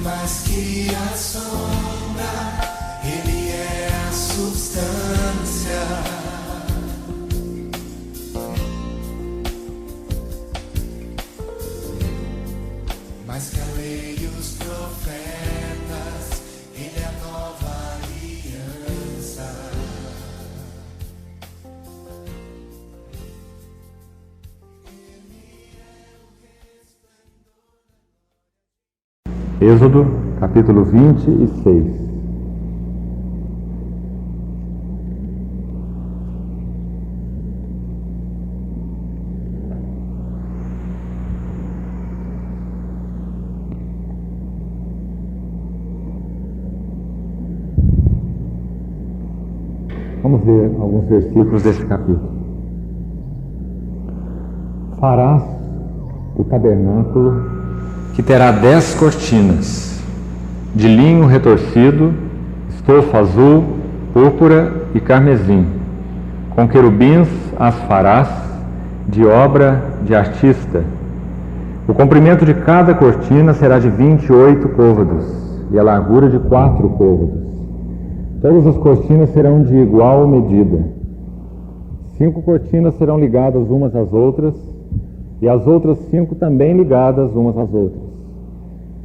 mais que a sombra, Ele é a substância. Mais que a lei e os profetas, Ele é a nova aliança. Êxodo, capítulo 26. Vamos ver alguns versículos desse capítulo. Farás o tabernáculo, que terá 10 cortinas, de linho retorcido, estofa azul, púrpura e carmesim. Com querubins as farás, de obra de artista. O comprimento de cada cortina será de 28 côvados, e a largura de 4 côvados. Todas as cortinas serão de igual medida. 5 cortinas serão ligadas umas às outras, e as outras 5 também ligadas umas às outras.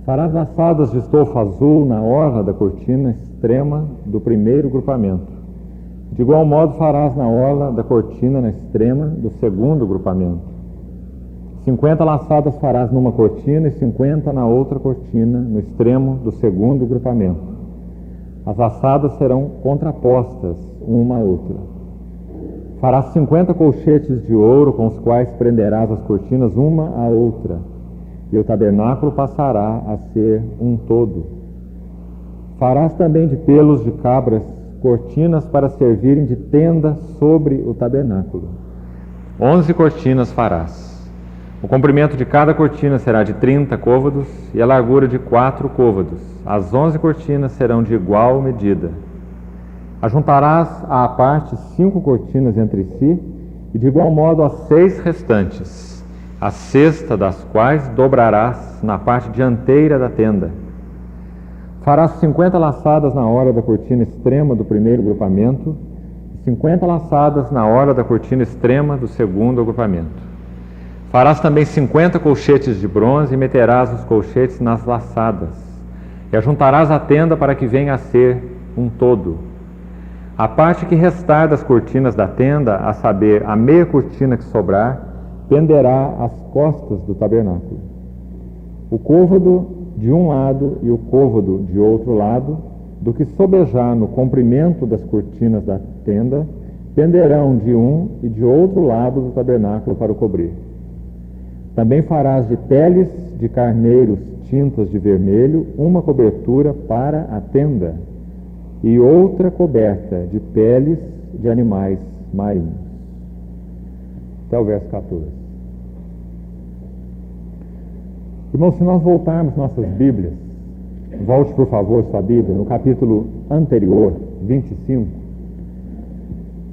Farás laçadas de estofa azul na orla da cortina extrema do primeiro grupamento. De igual modo farás na orla da cortina na extrema do segundo grupamento. 50 laçadas farás numa cortina e 50 na outra cortina, no extremo do segundo grupamento. As laçadas serão contrapostas uma à outra. Farás 50 colchetes de ouro com os quais prenderás as cortinas uma à outra, e o tabernáculo passará a ser um todo. Farás também de pelos de cabras cortinas para servirem de tenda sobre o tabernáculo. 11 cortinas farás. O comprimento de cada cortina será de 30 côvados e a largura de 4 côvados. As 11 cortinas serão de igual medida. Ajuntarás à parte 5 cortinas entre si e de igual modo as 6 restantes, a sexta das quais dobrarás na parte dianteira da tenda. Farás 50 laçadas na hora da cortina extrema do primeiro grupamento e 50 laçadas na hora da cortina extrema do segundo agrupamento. Farás também 50 colchetes de bronze e meterás os colchetes nas laçadas, e ajuntarás a tenda para que venha a ser um todo. A parte que restar das cortinas da tenda, a saber, a meia cortina que sobrar, penderá às costas do tabernáculo. O côvado de um lado e o côvado de outro lado, do que sobejar no comprimento das cortinas da tenda, penderão de um e de outro lado do tabernáculo para o cobrir. Também farás de peles de carneiros tintas de vermelho uma cobertura para a tenda e outra coberta de peles de animais marinhos. Até o verso 14. Irmãos, se nós voltarmos nossas Bíblias, volte por favor sua Bíblia, no capítulo anterior, 25,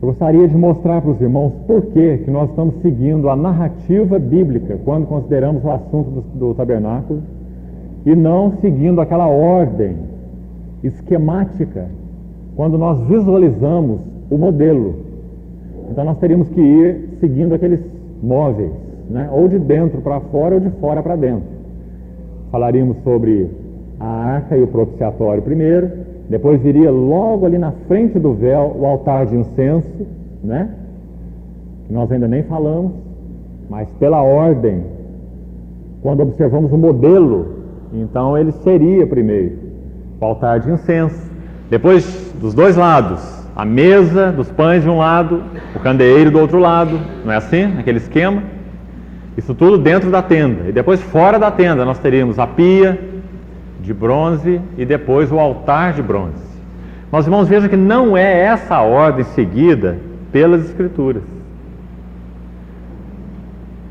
eu gostaria de mostrar para os irmãos por que nós estamos seguindo a narrativa bíblica quando consideramos o assunto do tabernáculo e não seguindo aquela ordem esquemática quando nós visualizamos o modelo. Então nós teríamos que ir seguindo aqueles móveis, né? Ou de dentro para fora ou de fora para dentro. Falaríamos sobre a arca e o propiciatório primeiro. Depois viria logo ali na frente do véu o altar de incenso, né? Que nós ainda nem falamos, mas pela ordem, quando observamos o modelo, então ele seria primeiro o altar de incenso. Depois, dos dois lados, a mesa dos pães de um lado, o candeeiro do outro lado, não é assim? Aquele esquema. Isso tudo dentro da tenda. E depois fora da tenda nós teríamos a pia de bronze e depois o altar de bronze. Meus irmãos, vejam que não é essa a ordem seguida pelas Escrituras.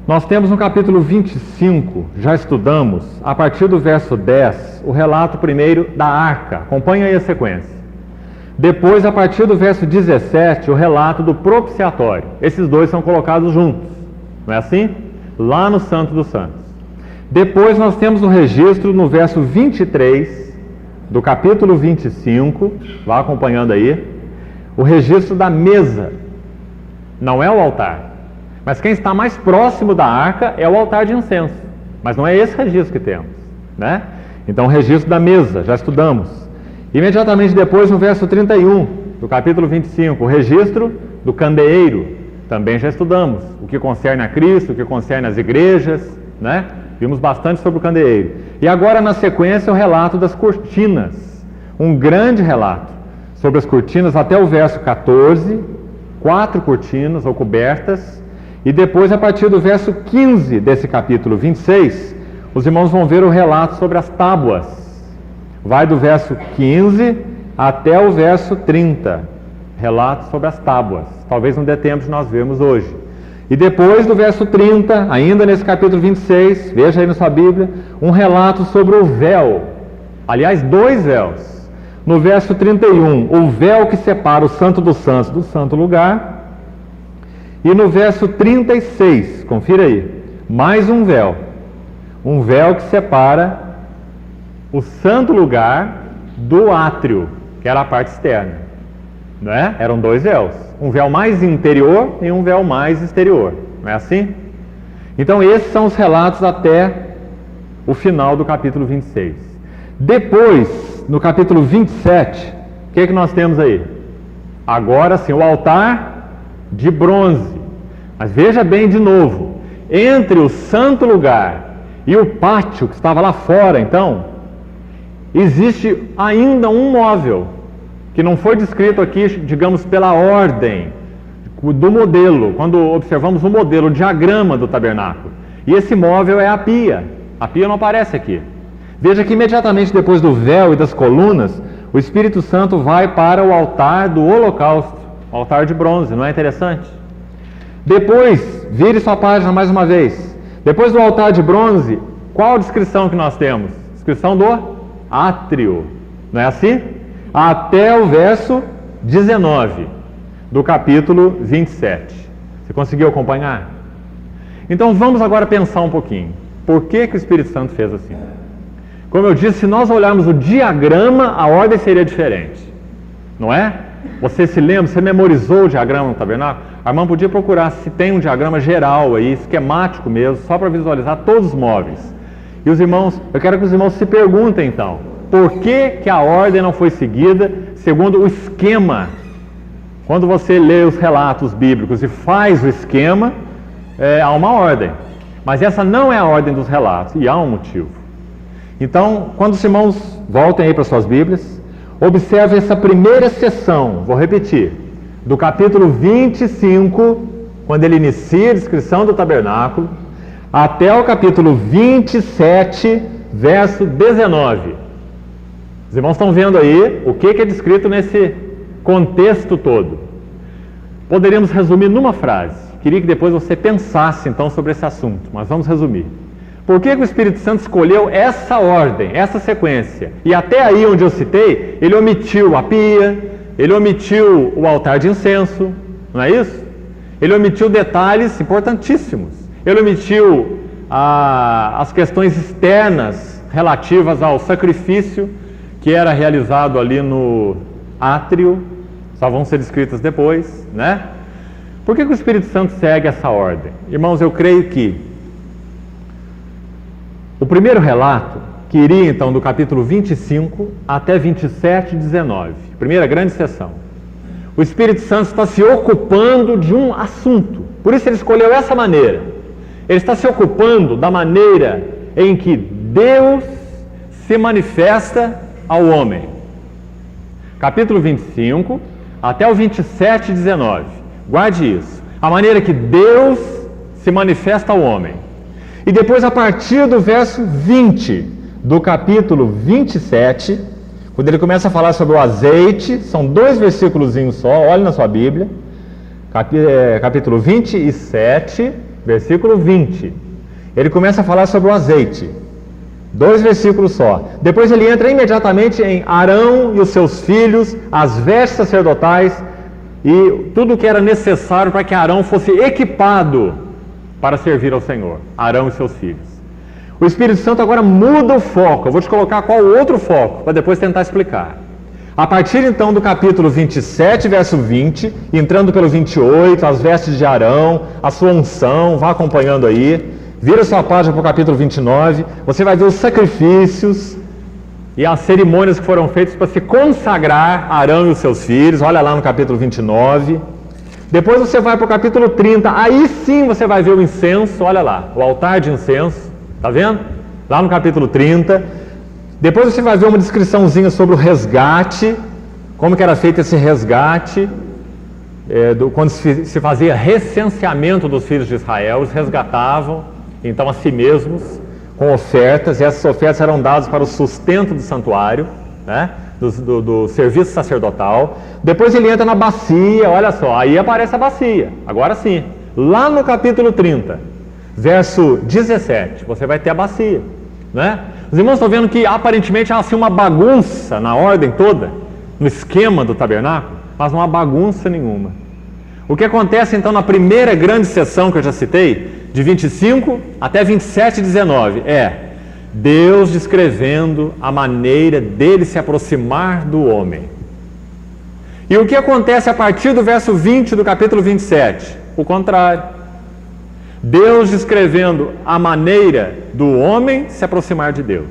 Nós temos no capítulo 25, já estudamos, a partir do verso 10, o relato primeiro da arca. Acompanhe aí a sequência. Depois, a partir do verso 17, o relato do propiciatório. Esses dois são colocados juntos, não é assim? Lá no Santo dos Santos. Depois nós temos o registro no verso 23 do capítulo 25, vá acompanhando aí, o registro da mesa. Não é o altar, mas quem está mais próximo da arca é o altar de incenso. Mas não é esse registro que temos, né? Então o registro da mesa, já estudamos. Imediatamente depois, no verso 31 do capítulo 25, o registro do candeeiro, também já estudamos. O que concerne a Cristo, o que concerne as igrejas, né? Vimos bastante sobre o candeeiro. E agora, na sequência, o relato das cortinas. Um grande relato sobre as cortinas até o verso 14, 4 cortinas ou cobertas. E depois, a partir do verso 15 desse capítulo 26, os irmãos vão ver o relato sobre as tábuas. Vai do verso 15 até o verso 30. Relato sobre as tábuas. Talvez não dê tempo de nós vermos hoje. E depois do verso 30, ainda nesse capítulo 26, veja aí na sua Bíblia, um relato sobre o véu. Aliás, 2 véus. No verso 31, o véu que separa o Santo dos Santos do Santo Lugar. E no verso 36, confira aí, mais um véu. Um véu que separa o Santo Lugar do átrio, que era a parte externa. Não é? Eram 2 véus. Um véu mais interior e um véu mais exterior. Não é assim? Então esses são os relatos até o final do capítulo 26. Depois, no capítulo 27, o que nós temos aí? Agora sim, o altar de bronze. Mas veja bem de novo, entre o santo lugar e o pátio que estava lá fora, então, existe ainda um móvel, que não foi descrito aqui, digamos, pela ordem do modelo, quando observamos o modelo, o diagrama do tabernáculo. E esse móvel é a pia. A pia não aparece aqui. Veja que imediatamente depois do véu e das colunas, o Espírito Santo vai para o altar do holocausto, o altar de bronze, não é interessante? Depois, vire sua página mais uma vez. Depois do altar de bronze, qual a descrição que nós temos? Descrição do átrio, não é assim? Até o verso 19 do capítulo 27. Você conseguiu acompanhar? Então vamos agora pensar um pouquinho. Por que o Espírito Santo fez assim? Como eu disse, se nós olharmos o diagrama, a ordem seria diferente. Não é? Você se lembra, você memorizou o diagrama no tabernáculo? A irmã podia procurar se tem um diagrama geral aí, esquemático mesmo, só para visualizar todos os móveis. E os irmãos, eu quero que os irmãos se perguntem então, por que a ordem não foi seguida segundo o esquema? Quando você lê os relatos bíblicos e faz o esquema, há uma ordem. Mas essa não é a ordem dos relatos, e há um motivo. Então, quando os irmãos voltem aí para suas Bíblias, observe essa primeira sessão, vou repetir, do capítulo 25, quando ele inicia a descrição do tabernáculo, até o capítulo 27, verso 19. Os irmãos estão vendo aí o que é descrito nesse contexto todo. Poderíamos resumir numa frase. Queria que depois você pensasse então sobre esse assunto, mas vamos resumir. Por que o Espírito Santo escolheu essa ordem, essa sequência? E até aí onde eu citei, ele omitiu a pia, ele omitiu o altar de incenso, não é isso? Ele omitiu detalhes importantíssimos. Ele omitiu as questões externas relativas ao sacrifício que era realizado ali no átrio, só vão ser descritas depois, né? Por que o Espírito Santo segue essa ordem? Irmãos, eu creio que o primeiro relato, que iria então do capítulo 25 até 27 e 19, primeira grande sessão, o Espírito Santo está se ocupando de um assunto, por isso ele escolheu essa maneira. Ele está se ocupando da maneira em que Deus se manifesta ao homem. Capítulo 25 até o 27 e 19. Guarde isso. A maneira que Deus se manifesta ao homem. E depois, a partir do verso 20 do capítulo 27, quando ele começa a falar sobre o azeite, são 2 versículos só, olhe na sua Bíblia, capítulo 27, versículo 20. Ele começa a falar sobre o azeite. 2 versículos só. Depois ele entra imediatamente em Arão e os seus filhos, as vestes sacerdotais e tudo o que era necessário para que Arão fosse equipado para servir ao Senhor. Arão e seus filhos. O Espírito Santo agora muda o foco. Eu vou te colocar qual o outro foco, para depois tentar explicar. A partir então do capítulo 27, verso 20, entrando pelo 28, as vestes de Arão, a sua unção, vá acompanhando aí. Vira sua página para o capítulo 29, você vai ver os sacrifícios e as cerimônias que foram feitas para se consagrar Arão e os seus filhos. Olha lá no capítulo 29. Depois você vai para o capítulo 30, aí sim você vai ver o incenso, olha lá, o altar de incenso, tá vendo? Lá no capítulo 30. Depois você vai ver uma descriçãozinha sobre o resgate, como que era feito esse resgate, quando se fazia recenseamento dos filhos de Israel, eles resgatavam, então, a si mesmos, com ofertas, e essas ofertas eram dadas para o sustento do santuário, né? Do serviço sacerdotal. Depois ele entra na bacia, olha só, aí aparece a bacia, agora sim, lá no capítulo 30, verso 17, você vai ter a bacia, né? Os irmãos estão vendo que aparentemente há assim uma bagunça na ordem toda, no esquema do tabernáculo, mas não há bagunça nenhuma. O que acontece então na primeira grande sessão que eu já citei, de 25 até 27, 19, é Deus descrevendo a maneira dele se aproximar do homem. E o que acontece a partir do verso 20 do capítulo 27? O contrário. Deus descrevendo a maneira do homem se aproximar de Deus.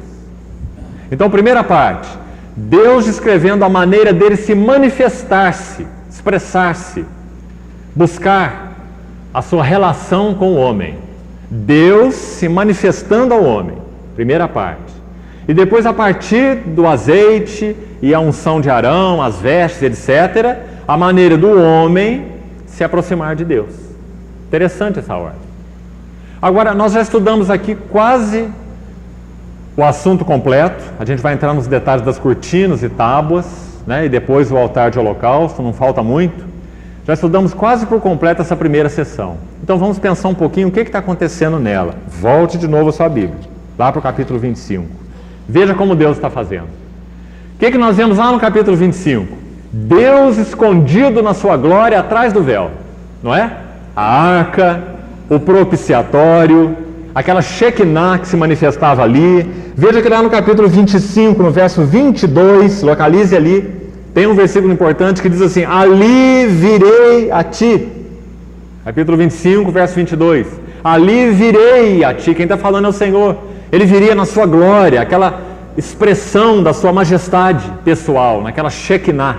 Então, primeira parte, Deus descrevendo a maneira dele se manifestar-se, expressar-se, buscar a sua relação com o homem. Deus se manifestando ao homem, primeira parte. E depois, a partir do azeite e a unção de Arão, as vestes, etc., a maneira do homem se aproximar de Deus. Interessante essa ordem. Agora, nós já estudamos aqui quase o assunto completo. A gente vai entrar nos detalhes das cortinas e tábuas, né? E depois o altar de holocausto, não falta muito. Já estudamos quase por completo essa primeira sessão. Então vamos pensar um pouquinho o que está acontecendo nela. Volte de novo a sua Bíblia, lá para o capítulo 25. Veja como Deus está fazendo. O que nós vemos lá no capítulo 25? Deus escondido na sua glória atrás do véu, não é? A arca, o propiciatório, aquela Shekinah que se manifestava ali. Veja que lá no capítulo 25, no verso 22, localize ali, tem um versículo importante que diz assim: ali virei a ti. Capítulo 25, verso 22. Ali virei a ti. Quem está falando é o Senhor. Ele viria na sua glória, aquela expressão da sua majestade pessoal, naquela Shekinah,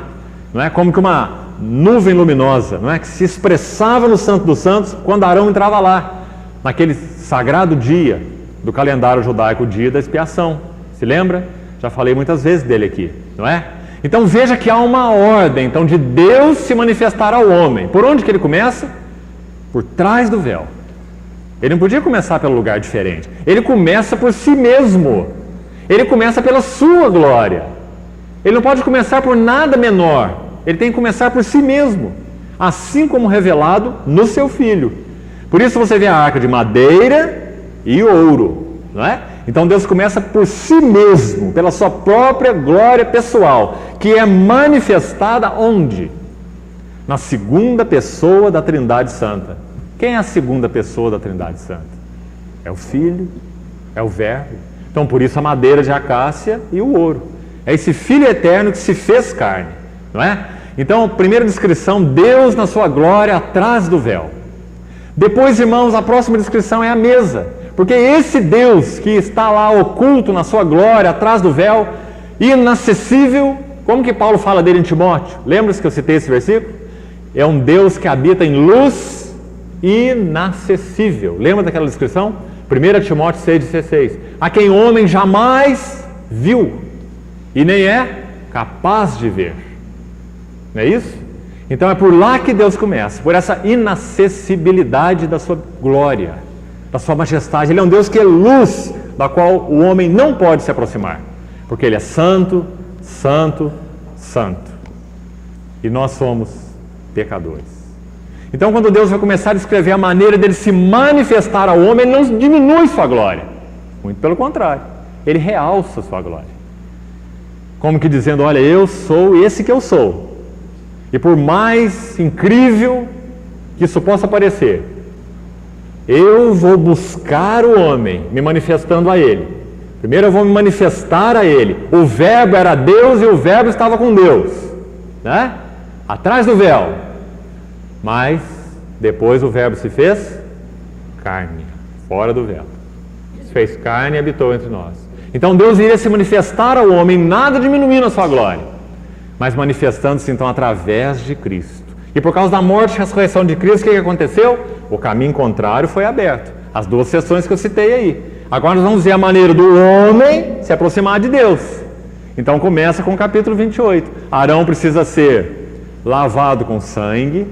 não é? Como que uma nuvem luminosa, não é? Que se expressava no Santo dos Santos quando Arão entrava lá, naquele sagrado dia do calendário judaico, o dia da expiação. Se lembra? Já falei muitas vezes dele aqui, não é? Então veja que há uma ordem então, de Deus se manifestar ao homem. Por onde que ele começa? Por trás do véu. Ele não podia começar pelo lugar diferente. Ele começa por si mesmo. Ele começa pela sua glória. Ele não pode começar por nada menor. Ele tem que começar por si mesmo, assim como revelado no seu Filho. Por isso você vê a arca de madeira e ouro, não é? Então Deus começa por si mesmo, pela sua própria glória pessoal, que é manifestada onde? Na segunda pessoa da Trindade Santa. Quem é a segunda pessoa da Trindade Santa? É o Filho, é o Verbo. Então por isso a madeira de acácia e o ouro. É esse Filho eterno que se fez carne, não é? Então, primeira descrição, Deus na sua glória atrás do véu. Depois, irmãos, a próxima descrição é a mesa. Porque esse Deus que está lá oculto na sua glória, atrás do véu, inacessível, como que Paulo fala dele em Timóteo? Lembra-se que eu citei esse versículo? É um Deus que habita em luz inacessível. Lembra daquela descrição? 1 Timóteo 6,16. A quem o homem jamais viu e nem é capaz de ver. Não é isso? Então é por lá que Deus começa, por essa inacessibilidade da sua glória, da sua majestade. Ele é um Deus que é luz, da qual o homem não pode se aproximar, porque Ele é santo, santo, santo. E nós somos pecadores. Então quando Deus vai começar a descrever a maneira dele se manifestar ao homem, Ele não diminui sua glória. Muito pelo contrário, Ele realça sua glória. Como que dizendo, olha, eu sou esse que eu sou. E por mais incrível que isso possa parecer, Eu vou buscar o homem, me manifestando a ele. Primeiro eu vou me manifestar a ele. O verbo era Deus e o verbo estava com Deus, né? Atrás do véu. Mas depois o verbo se fez carne, fora do véu. Se fez carne e habitou entre nós. Então Deus iria se manifestar ao homem, nada diminuindo a sua glória, mas manifestando-se então através de Cristo. E por causa da morte e ressurreição de Cristo, o que aconteceu? O caminho contrário foi aberto. As duas sessões que eu citei aí. Agora nós vamos ver a maneira do homem se aproximar de Deus. Então começa com o capítulo 28. Arão precisa ser lavado com sangue.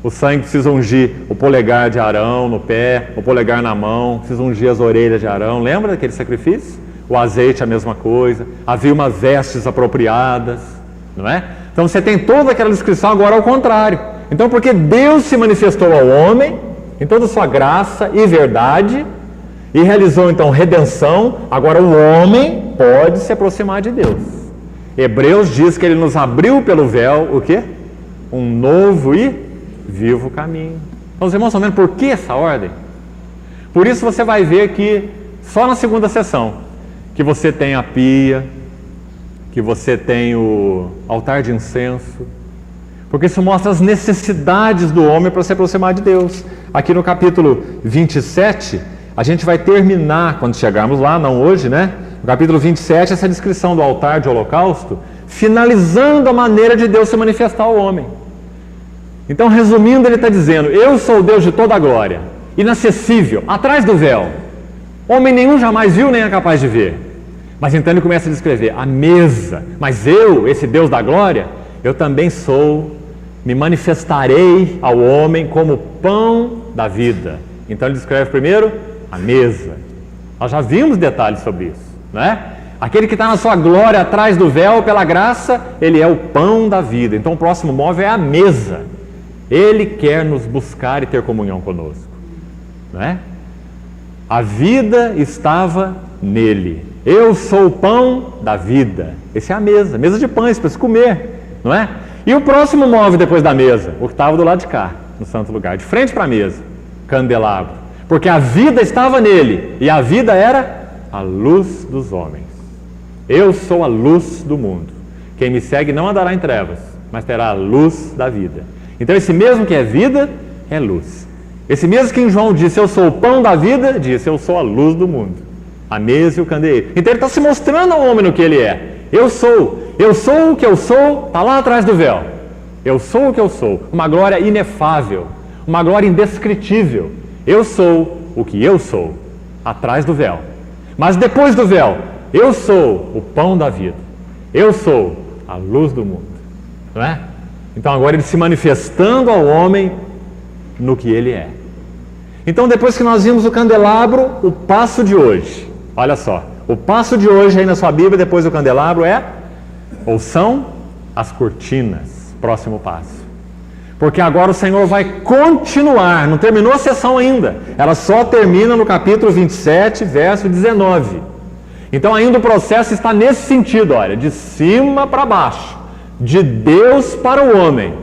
O sangue precisa ungir o polegar de Arão no pé, o polegar na mão, precisa ungir as orelhas de Arão. Lembra daquele sacrifício? O azeite, a mesma coisa. Havia umas vestes apropriadas, não é? Então você tem toda aquela descrição agora ao contrário. Então porque Deus se manifestou ao homem em toda a sua graça e verdade e realizou então redenção, agora o homem pode se aproximar de Deus. Hebreus diz que ele nos abriu pelo véu, o quê? Um novo e vivo caminho. Então os irmãos estão vendo por que essa ordem? Por isso você vai ver que só na segunda sessão que você tem a pia, que você tem o altar de incenso, porque isso mostra as necessidades do homem para se aproximar de Deus. Aqui no capítulo 27, a gente vai terminar, quando chegarmos lá, não hoje, né? No capítulo 27, essa descrição do altar de holocausto, finalizando a maneira de Deus se manifestar ao homem. Então, resumindo, ele está dizendo: eu sou o Deus de toda a glória, inacessível, atrás do véu. Homem nenhum jamais viu nem é capaz de ver. Mas então ele começa a descrever a mesa. Mas eu, esse Deus da glória, eu também sou, me manifestarei ao homem como pão da vida. Então ele descreve primeiro a mesa. Nós já vimos detalhes sobre isso, não é? Aquele que está na sua glória atrás do véu, pela graça, ele é o pão da vida. Então o próximo móvel é a mesa. Ele quer nos buscar e ter comunhão conosco, não é? A vida estava nele. Eu sou o pão da vida. Essa é a mesa de pães para se comer, não é? E o próximo móvel depois da mesa, o que estava do lado de cá, no santo lugar, de frente para a mesa, candelabro. Porque a vida estava nele, e a vida era a luz dos homens. Eu sou a luz do mundo. Quem me segue não andará em trevas, mas terá a luz da vida. Então esse mesmo que é vida, é luz. Esse mesmo que em João disse, eu sou o pão da vida, disse, eu sou a luz do mundo. A mesa e o candeeiro. Então ele está se mostrando ao homem no que ele é. Eu sou o que eu sou, está lá atrás do véu. Eu sou o que eu sou, uma glória inefável, uma glória indescritível. Eu sou o que eu sou, atrás do véu. Mas depois do véu, eu sou o pão da vida. Eu sou a luz do mundo, não é? Então agora ele se manifestando ao homem no que ele é. Então depois que nós vimos o candelabro, o passo de hoje, olha só, o passo de hoje aí na sua Bíblia, depois do candelabro são as cortinas, próximo passo. Porque agora o Senhor vai continuar, não terminou a sessão ainda, ela só termina no capítulo 27, verso 19. Então ainda o processo está nesse sentido, olha, de cima para baixo, de Deus para o homem,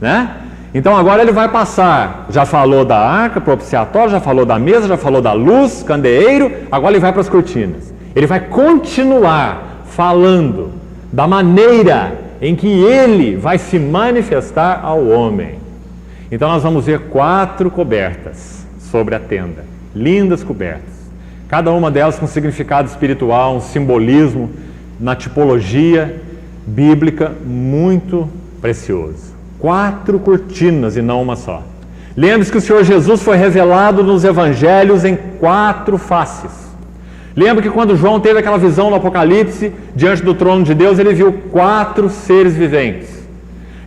né? Então agora ele vai passar, já falou da arca propiciatória, já falou da mesa, já falou da luz, candeeiro, agora ele vai para as cortinas. Ele vai continuar falando da maneira em que ele vai se manifestar ao homem. Então nós vamos ver 4 cobertas sobre a tenda, lindas cobertas. Cada uma delas com significado espiritual, um simbolismo na tipologia bíblica muito precioso. 4 cortinas e não uma só. Lembre-se que o Senhor Jesus foi revelado nos evangelhos em 4 faces. Lembra que quando João teve aquela visão no Apocalipse, diante do trono de Deus, ele viu 4 seres viventes.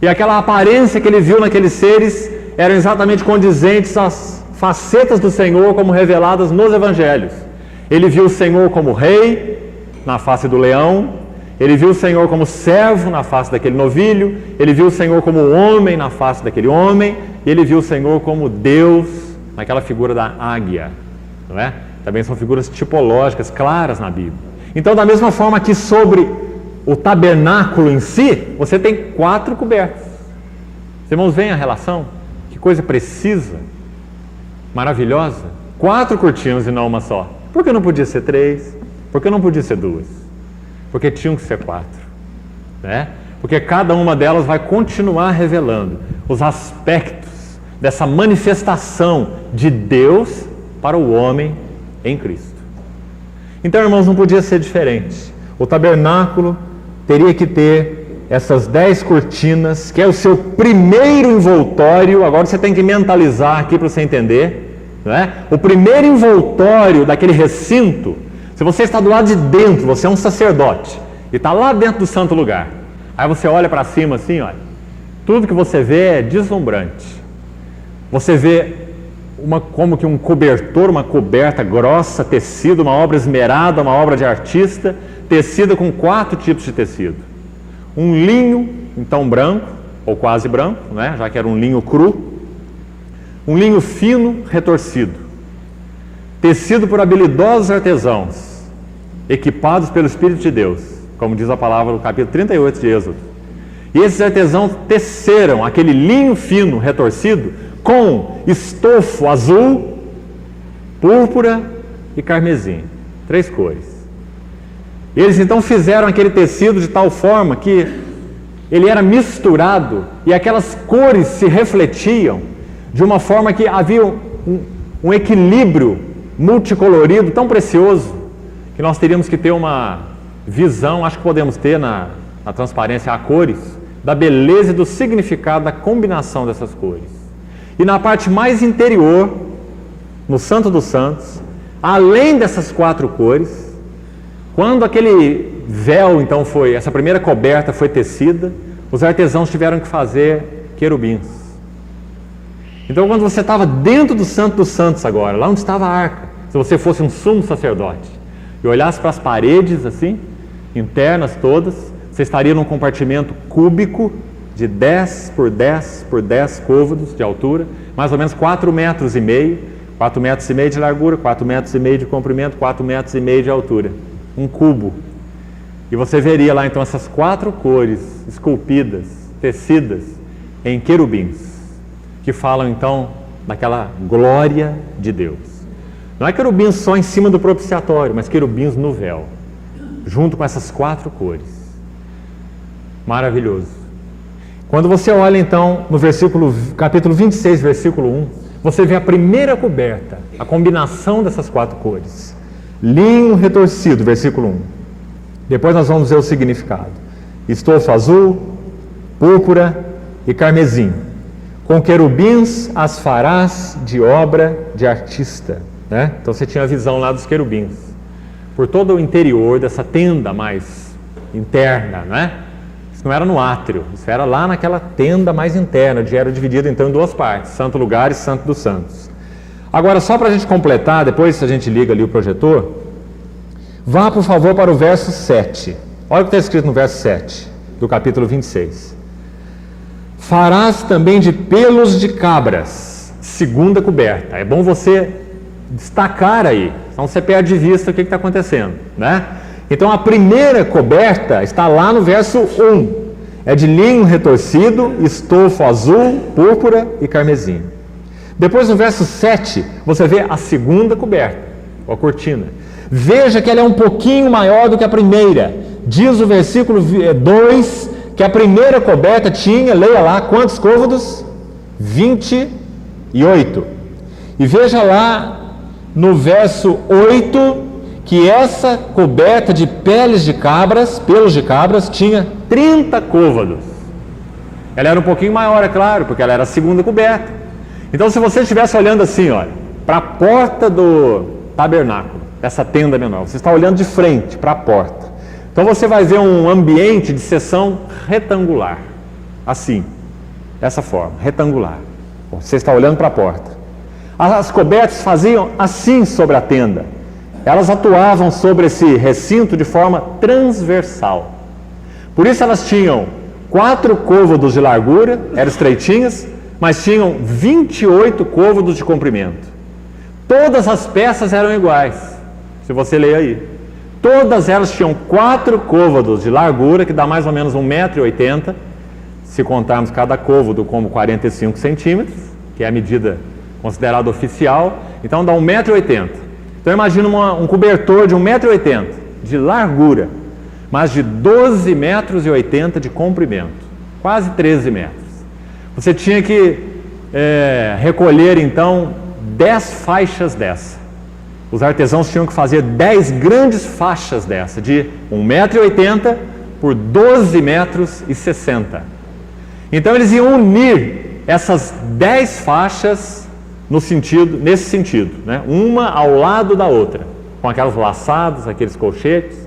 E aquela aparência que ele viu naqueles seres eram exatamente condizentes às facetas do Senhor como reveladas nos evangelhos. Ele viu o Senhor como rei, na face do leão. Ele viu o Senhor como servo na face daquele novilho, ele viu o Senhor como homem na face daquele homem, e ele viu o Senhor como Deus naquela figura da águia, não é? Também são figuras tipológicas claras na Bíblia. Então, da mesma forma que sobre o tabernáculo em si, você tem 4 cobertas. Os irmãos veem a relação? Que coisa precisa. maravilhosa? 4 cortinas e não uma só. Por que não podia ser 3? Por que não podia ser 2? Porque tinham que ser 4, né? Porque cada uma delas vai continuar revelando os aspectos dessa manifestação de Deus para o homem em Cristo. Então, irmãos, não podia ser diferente. O tabernáculo teria que ter essas 10 cortinas, que é o seu primeiro envoltório. Agora você tem que mentalizar aqui para você entender, né? O primeiro envoltório daquele recinto, se você está do lado de dentro, você é um sacerdote e está lá dentro do santo lugar, aí você olha para cima assim, olha, tudo que você vê é deslumbrante. Você vê como que um cobertor, uma coberta grossa, tecido, uma obra esmerada, uma obra de artista, tecida com 4 tipos de tecido. Um linho, então branco, ou quase branco, né, já que era um linho cru. Um linho fino, retorcido, tecido por habilidosos artesãos, equipados pelo Espírito de Deus, como diz a palavra no capítulo 38 de Êxodo. E esses artesãos teceram aquele linho fino, retorcido, com estofo azul, púrpura e carmesim. 3 cores. Eles então fizeram aquele tecido de tal forma que ele era misturado e aquelas cores se refletiam de uma forma que havia um equilíbrio multicolorido tão precioso que nós teríamos que ter uma visão, acho que podemos ter na transparência a cores, da beleza e do significado da combinação dessas cores. E na parte mais interior, no Santo dos Santos, além dessas 4 cores, quando aquele véu, então, essa primeira coberta foi tecida, os artesãos tiveram que fazer querubins. Então, quando você estava dentro do Santo dos Santos agora, lá onde estava a arca, se você fosse um sumo sacerdote, e olhasse para as paredes, assim, internas todas, você estaria num compartimento cúbico, de 10 por 10 por 10 côvados de altura, mais ou menos 4,5 metros, 4,5 metros de largura, 4,5 metros de comprimento, 4,5 metros de altura. Um cubo. E você veria lá então essas 4 cores esculpidas, tecidas em querubins, que falam então daquela glória de Deus. Não é querubins só em cima do propiciatório, mas querubins no véu, junto com essas 4 cores. Maravilhoso. Quando você olha então no capítulo 26, versículo 1, você vê a primeira coberta, a combinação dessas 4 cores. Linho retorcido, versículo 1. Depois nós vamos ver o significado. Estofo azul, púrpura e carmesim. Com querubins as farás de obra de artista. Né? Então você tinha a visão lá dos querubins. Por todo o interior dessa tenda mais interna, né? Isso não era no átrio, isso era lá naquela tenda mais interna, onde era dividido então em 2 partes, Santo Lugar e Santo dos Santos. Agora, só para a gente completar, depois a gente liga ali o projetor, vá por favor para o verso 7. Olha o que está escrito no verso 7 do capítulo 26. Farás também de pelos de cabras, segunda coberta. É bom você destacar aí, senão você perde de vista o que está acontecendo, né? Então a primeira coberta está lá no verso 1. É de linho retorcido, estofo azul, púrpura e carmesim. Depois no verso 7, você vê a segunda coberta, a cortina. Veja que ela é um pouquinho maior do que a primeira. Diz o versículo 2 que a primeira coberta tinha, leia lá, quantos côvados? 28. E veja lá no verso 8 que essa coberta de pelos de cabras, tinha 30 côvados. Ela era um pouquinho maior, é claro, porque ela era a segunda coberta. Então, se você estivesse olhando assim, olha, para a porta do tabernáculo, essa tenda menor, você está olhando de frente para a porta. Então, você vai ver um ambiente de seção retangular, assim, dessa forma, retangular. Você está olhando para a porta. As cobertas faziam assim sobre a tenda. Elas atuavam sobre esse recinto de forma transversal. Por isso elas tinham 4 côvados de largura, eram estreitinhas, mas tinham 28 côvados de comprimento. Todas as peças eram iguais, se você ler aí. Todas elas tinham 4 côvados de largura, que dá mais ou menos 1,80 m, se contarmos cada côvado como 45 centímetros, que é a medida considerado oficial, então dá 1,80 m. Então imagina um cobertor de 1,80 m de largura, mas de 12,80 m de comprimento, quase 13 metros. Você tinha que recolher então 10 faixas dessa. Os artesãos tinham que fazer 10 grandes faixas dessa, de 1,80 m por 12,60 m. Então eles iam unir essas 10 faixas nesse sentido, né? Uma ao lado da outra, com aquelas laçadas, aqueles colchetes.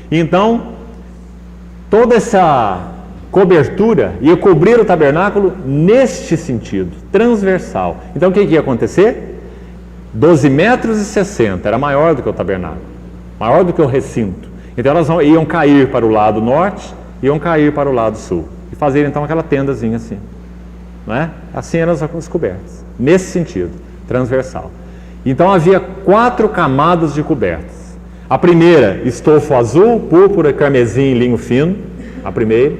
E então, toda essa cobertura ia cobrir o tabernáculo neste sentido, transversal. Então o que ia acontecer? 12,60 metros, era maior do que o tabernáculo, maior do que o recinto. Então elas iam cair para o lado norte, iam cair para o lado sul. E fazer então aquela tendazinha assim. Não é? Assim eram as cobertas, nesse sentido, transversal. Então havia 4 camadas de cobertas. A primeira, estofo azul, púrpura, carmesim e linho fino, a primeira.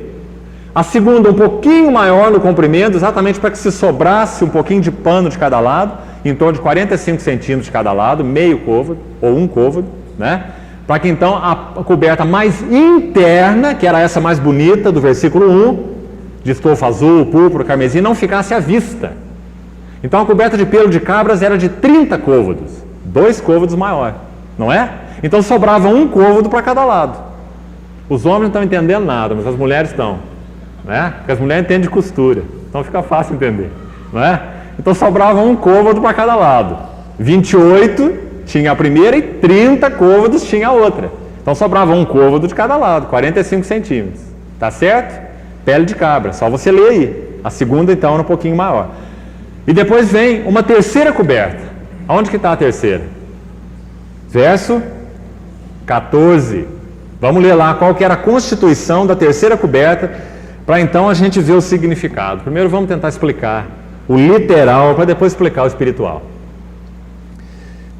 A segunda, um pouquinho maior no comprimento, exatamente para que se sobrasse um pouquinho de pano de cada lado, em torno de 45 centímetros de cada lado, meio côvado, ou um côvado, né? Para que então a coberta mais interna, que era essa mais bonita do versículo 1, de estofo azul, púrpura, carmesim, não ficasse à vista. Então a coberta de pelo de cabras era de 30 côvados, 2 côvados maior, não é? Então sobrava um côvado para cada lado. Os homens não estão entendendo nada, mas as mulheres estão, né? Porque as mulheres entendem de costura, então fica fácil entender, não é? Então sobrava um côvado para cada lado. 28 tinha a primeira e 30 côvados tinha a outra. Então sobrava um côvado de cada lado, 45 centímetros. Tá certo? Pele de cabra, só você ler aí. A segunda então era um pouquinho maior. E depois vem uma terceira coberta. Aonde que está a terceira? Verso 14. Vamos ler lá qual que era a constituição da terceira coberta, para então a gente ver o significado. Primeiro vamos tentar explicar o literal, para depois explicar o espiritual.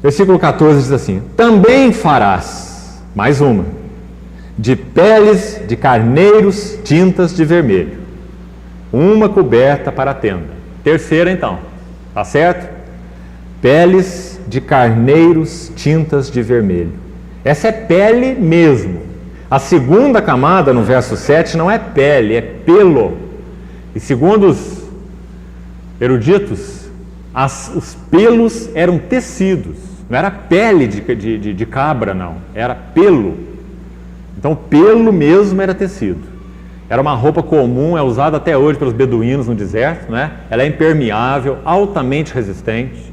Versículo 14 diz assim: também farás, mais uma, de peles de carneiros tintas de vermelho, uma coberta para a tenda. Terceira então, tá certo? Peles de carneiros tintas de vermelho. Essa é pele mesmo. A segunda camada, no verso 7, não é pele, é pelo. E segundo os eruditos, os pelos eram tecidos. Não era pele de cabra, não. Era pelo. Então, pelo mesmo era tecido. Era uma roupa comum, é usada até hoje pelos beduínos no deserto, né? Ela é impermeável, altamente resistente,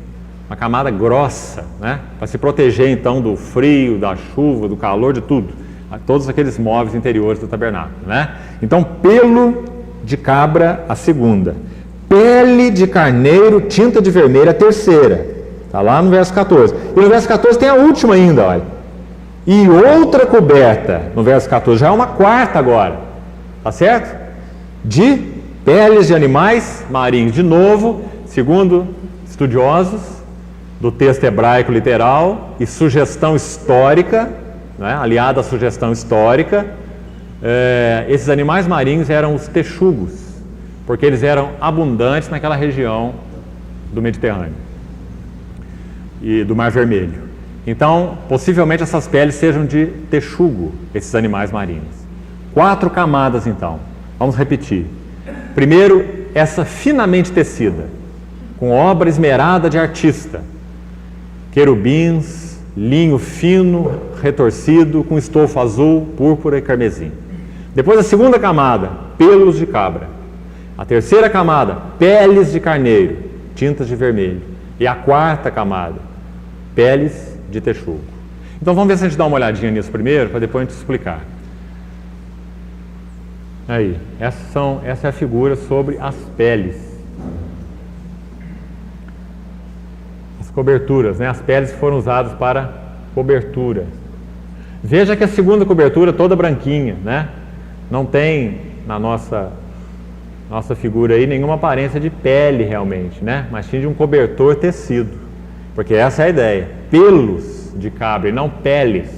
uma camada grossa, né? Para se proteger, então, do frio, da chuva, do calor, de tudo. Todos aqueles móveis interiores do tabernáculo, né? Então, pelo de cabra, a segunda. Pele de carneiro, tinta de vermelho, a terceira. Está lá no verso 14. E no verso 14 tem a última ainda, olha. E outra coberta, no verso 14, já é uma quarta agora. Tá certo? De peles de animais marinhos. De novo, segundo estudiosos do texto hebraico literal e sugestão histórica, né, aliada à sugestão histórica, esses animais marinhos eram os texugos, porque eles eram abundantes naquela região do Mediterrâneo e do Mar Vermelho. Então, possivelmente essas peles sejam de texugo, esses animais marinhos. 4 camadas, então. Vamos repetir. Primeiro, essa finamente tecida, com obra esmerada de artista. Querubins, linho fino, retorcido, com estofo azul, púrpura e carmesim. Depois a segunda camada, pelos de cabra. A terceira camada, peles de carneiro, tintas de vermelho. E a quarta camada, peles de texugo. Então vamos ver se a gente dá uma olhadinha nisso primeiro, para depois a gente explicar. Aí, essa é a figura sobre as peles. As coberturas, né? As peles foram usadas para cobertura. Veja que a segunda cobertura toda branquinha, né? Não tem na nossa figura aí nenhuma aparência de pele realmente, né? Mas tinha de um cobertor tecido, porque essa é a ideia, pelos de cabra e não peles.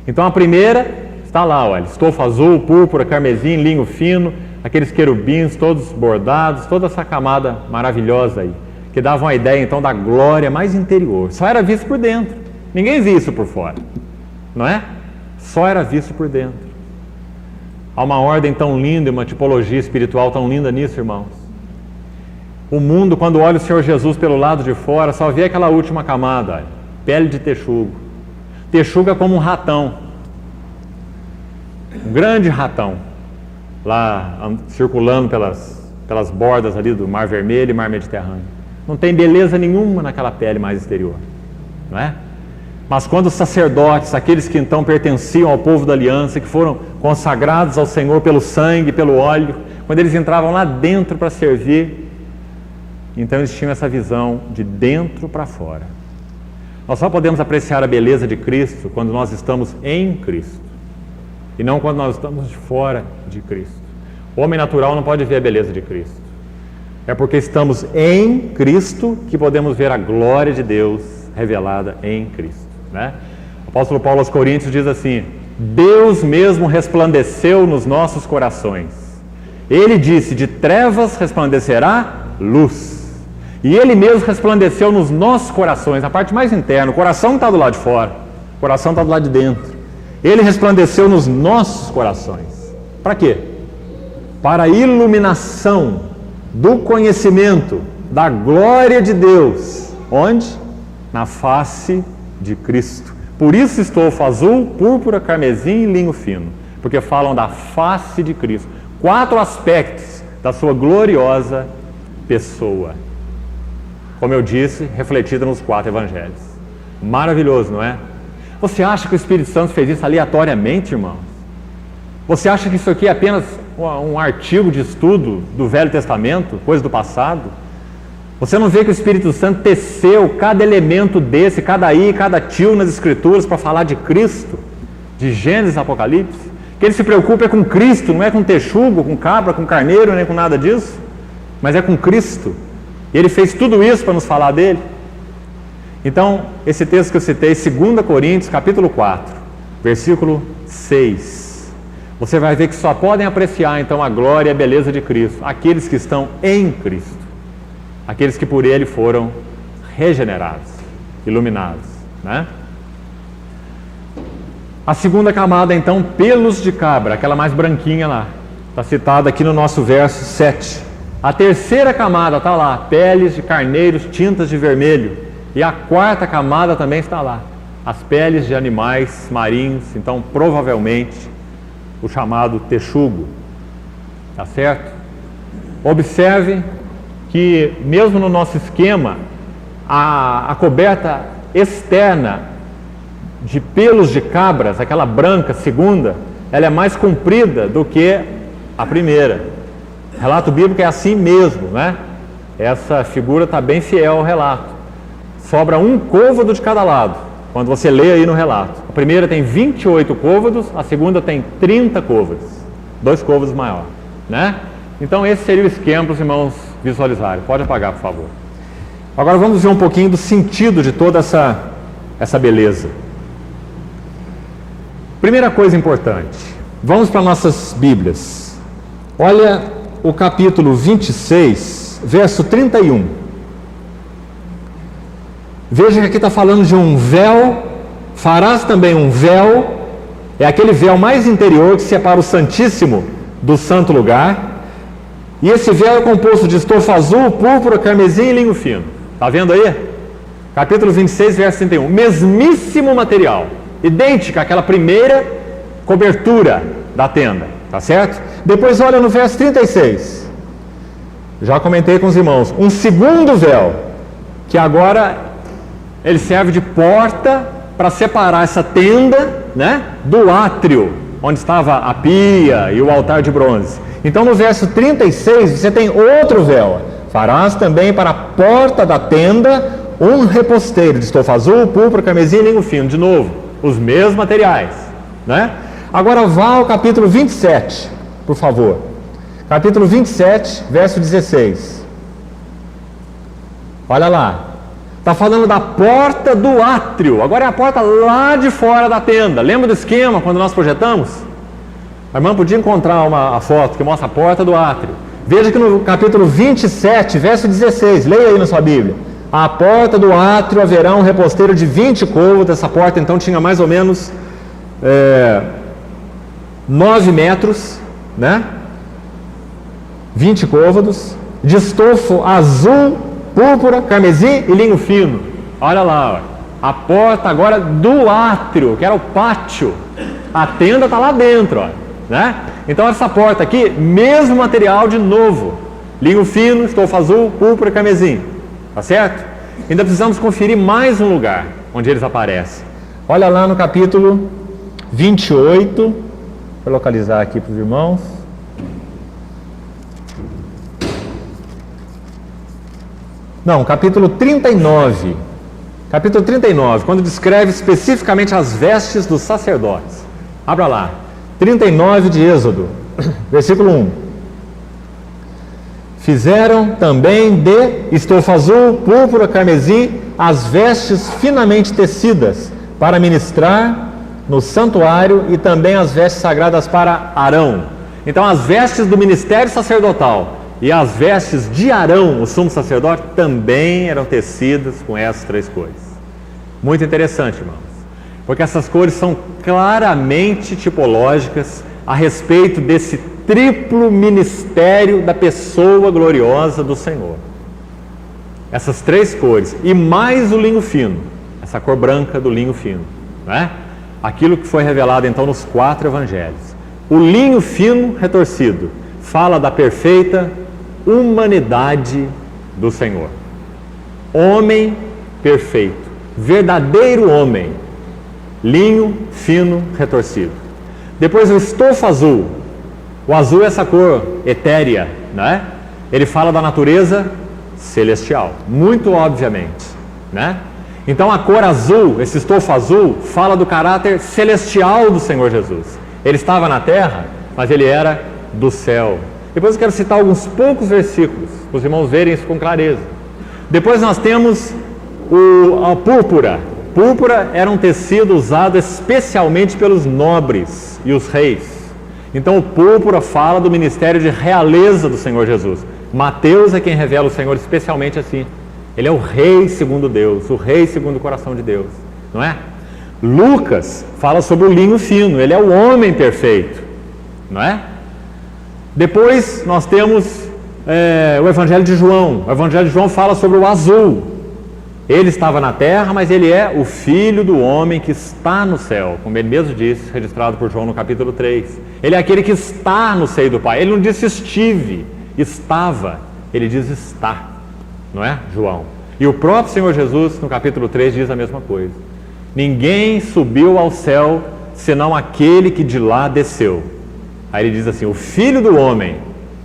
Então a primeira está lá, olha, estofo azul, púrpura, carmesim, linho fino, aqueles querubins todos bordados, toda essa camada maravilhosa aí, que davam a ideia então da glória mais interior. Só era visto por dentro, ninguém via isso por fora, não é? Só era visto por dentro. Há uma ordem tão linda, uma tipologia espiritual tão linda nisso, irmãos. O mundo, quando olha o Senhor Jesus pelo lado de fora, só vê aquela última camada, olha, pele de texugo. Texugo é como um ratão, um grande ratão, lá circulando pelas bordas ali do Mar Vermelho e Mar Mediterrâneo. Não tem beleza nenhuma naquela pele mais exterior, não é? Mas quando os sacerdotes, aqueles que então pertenciam ao povo da aliança, que foram consagrados ao Senhor pelo sangue, pelo óleo, quando eles entravam lá dentro para servir, então eles tinham essa visão de dentro para fora. Nós só podemos apreciar a beleza de Cristo quando nós estamos em Cristo, e não quando nós estamos de fora de Cristo. O homem natural não pode ver a beleza de Cristo. É porque estamos em Cristo que podemos ver a glória de Deus revelada em Cristo, né? O apóstolo Paulo aos Coríntios diz assim: Deus mesmo resplandeceu nos nossos corações. Ele disse: de trevas resplandecerá luz. E Ele mesmo resplandeceu nos nossos corações, a parte mais interna. O coração não está do lado de fora, o coração está do lado de dentro. Ele resplandeceu nos nossos corações. Para quê? Para a iluminação do conhecimento da glória de Deus. Onde? Na face de Cristo. Por isso estofo azul, púrpura, carmesim e linho fino, porque falam da face de Cristo. 4 aspectos da sua gloriosa pessoa, como eu disse, refletida nos 4 evangelhos. Maravilhoso, não é? Você acha que o Espírito Santo fez isso aleatoriamente, irmãos? Você acha que isso aqui é apenas um artigo de estudo do Velho Testamento, coisa do passado? Você não vê que o Espírito Santo teceu cada elemento desse, cada i, cada tio nas Escrituras para falar de Cristo, de Gênesis a Apocalipse? Que ele se preocupa é com Cristo, não é com texugo, com cabra, com carneiro, nem com nada disso, mas é com Cristo. E ele fez tudo isso para nos falar dele. Então, esse texto que eu citei, 2 Coríntios, capítulo 4, versículo 6. Você vai ver que só podem apreciar então a glória e a beleza de Cristo aqueles que estão em Cristo, aqueles que por Ele foram regenerados, iluminados, né? A segunda camada então, pelos de cabra, aquela mais branquinha lá, está citada aqui no nosso verso 7. A terceira camada está lá, peles de carneiros, tintas de vermelho. E a quarta camada também está lá, as peles de animais marinhos, então provavelmente o chamado texugo, tá certo? Observe que mesmo no nosso esquema, a coberta externa de pelos de cabras, aquela branca segunda, ela é mais comprida do que a primeira. O relato bíblico é assim mesmo, né? Essa figura está bem fiel ao relato. Sobra um côvado de cada lado, quando você lê aí no relato. A primeira tem 28 côvados, a segunda tem 30 côvados, 2 côvados maior, né? Então esse seria o esquema para os irmãos visualizarem. Pode apagar, por favor. Agora vamos ver um pouquinho do sentido de toda essa beleza. Primeira coisa importante, vamos para nossas Bíblias. Olha o capítulo 26, verso 31. Veja que aqui está falando de um véu. Farás também um véu, é aquele véu mais interior que separa o Santíssimo do Santo Lugar. E esse véu é composto de estofa azul, púrpura, carmesim e linho fino. Está vendo aí? Capítulo 26, verso 31. Mesmíssimo material, idêntica àquela primeira cobertura da tenda, tá certo? Depois olha no verso 36. Já comentei com os irmãos. Um segundo véu, que agora ele serve de porta para separar essa tenda, né, do átrio, onde estava a pia e o altar de bronze. Então no verso 36 você tem outro véu. Farás também para a porta da tenda um reposteiro de estofa azul, púrpura, carmesim e linho fino. De novo, os mesmos materiais, né? Agora vá ao capítulo 27, por favor. Capítulo 27, verso 16. Olha lá. Está falando da porta do átrio. Agora é a porta lá de fora da tenda. Lembra do esquema quando nós projetamos? A irmã podia encontrar a foto que mostra a porta do átrio. Veja que no capítulo 27, verso 16, leia aí na sua Bíblia. À porta do átrio haverá um reposteiro de 20 côvados. Essa porta então tinha mais ou menos 9 metros, né? 20 côvados, de estofo azul, púrpura, carmesim e linho fino. Olha lá, ó. A porta agora do átrio, que era o pátio. A tenda está lá dentro, ó, né? Então essa porta aqui, mesmo material de novo. Linho fino, estofo azul, púrpura, carmesim. Tá certo? Ainda precisamos conferir mais um lugar onde eles aparecem. Olha lá no capítulo 28. Vou localizar aqui para os irmãos. Não, capítulo 39. Capítulo 39, quando descreve especificamente as vestes dos sacerdotes. Abra lá. 39 de Êxodo, versículo 1. Fizeram também de estofo azul, púrpura, carmesim, as vestes finamente tecidas para ministrar no santuário e também as vestes sagradas para Arão. Então as vestes do ministério sacerdotal e as vestes de Arão, o sumo sacerdote, também eram tecidas com essas 3 cores. Muito interessante, irmãos, porque essas cores são claramente tipológicas a respeito desse triplo ministério da pessoa gloriosa do Senhor. Essas 3 cores, e mais o linho fino, essa cor branca do linho fino, né? Aquilo que foi revelado então nos 4 evangelhos. O linho fino retorcido fala da perfeita humanidade do Senhor. Homem perfeito, verdadeiro homem, linho fino retorcido. Depois o estofo azul. O azul é essa cor etérea, né? Ele fala da natureza celestial, muito obviamente, né? Então a cor azul, esse estofo azul, fala do caráter celestial do Senhor Jesus. Ele estava na terra, mas ele era do céu. Depois eu quero citar alguns poucos versículos, para os irmãos verem isso com clareza. Depois nós temos a púrpura. Púrpura era um tecido usado especialmente pelos nobres e os reis. Então o púrpura fala do ministério de realeza do Senhor Jesus. Mateus é quem revela o Senhor especialmente assim. Ele é o rei segundo Deus, o rei segundo o coração de Deus, não é? Lucas fala sobre o linho fino, ele é o homem perfeito, não é? Depois nós temos o Evangelho de João. O Evangelho de João fala sobre o azul. Ele estava na terra, mas ele é o filho do homem que está no céu, como ele mesmo disse, registrado por João no capítulo 3. Ele é aquele que está no seio do Pai. Ele não disse estive, estava, ele diz está, não é, João? E o próprio Senhor Jesus, no capítulo 3, diz a mesma coisa. Ninguém subiu ao céu, senão aquele que de lá desceu. Aí ele diz assim, o Filho do homem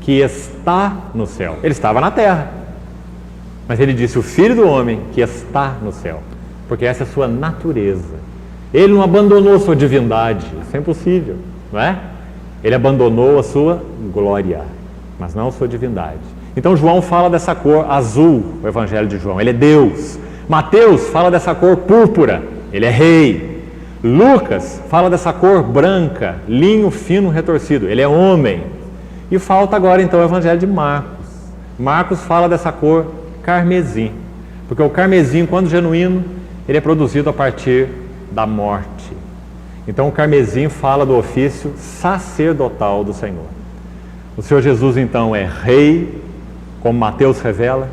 que está no céu. Ele estava na terra, mas ele disse o Filho do homem que está no céu, porque essa é a sua natureza. Ele não abandonou a sua divindade, isso é impossível, não é? Ele abandonou a sua glória, mas não a sua divindade. Então João fala dessa cor azul, o Evangelho de João, ele é Deus. Mateus fala dessa cor púrpura, ele é rei. Lucas fala dessa cor branca, linho fino retorcido, ele é homem. E falta agora então o Evangelho de Marcos. Marcos fala dessa cor carmesim, porque o carmesim, quando genuíno, ele é produzido a partir da morte. Então o carmesim fala do ofício sacerdotal do Senhor. O Senhor Jesus então é rei, como Mateus revela,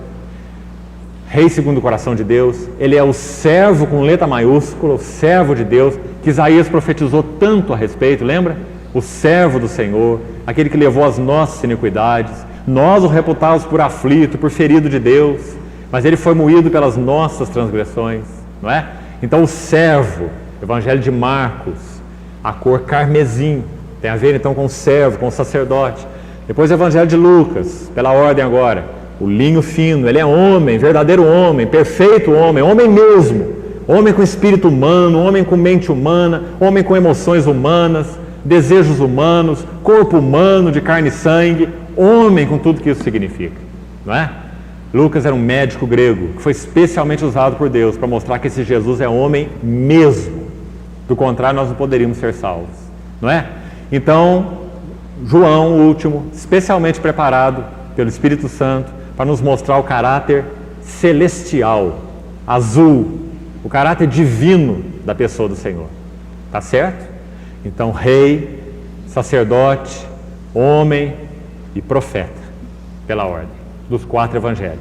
rei segundo o coração de Deus. Ele é o servo com letra maiúscula, o servo de Deus, que Isaías profetizou tanto a respeito, lembra? O servo do Senhor, aquele que levou as nossas iniquidades. Nós o reputávamos por aflito, por ferido de Deus, mas ele foi moído pelas nossas transgressões, não é? Então o servo, Evangelho de Marcos, a cor carmesim, tem a ver então com o servo, com o sacerdote. Depois o Evangelho de Lucas, pela ordem agora, o linho fino, ele é homem, verdadeiro homem, perfeito homem, homem mesmo, homem com espírito humano, homem com mente humana, homem com emoções humanas, desejos humanos, corpo humano de carne e sangue, homem com tudo que isso significa, não é? Lucas era um médico grego que foi especialmente usado por Deus para mostrar que esse Jesus é homem mesmo. Do contrário, nós não poderíamos ser salvos, não é? Então, João, o último, especialmente preparado pelo Espírito Santo para nos mostrar o caráter celestial, azul, o caráter divino da pessoa do Senhor. Tá certo? Então, rei, sacerdote, homem e profeta, pela ordem dos 4 evangelhos,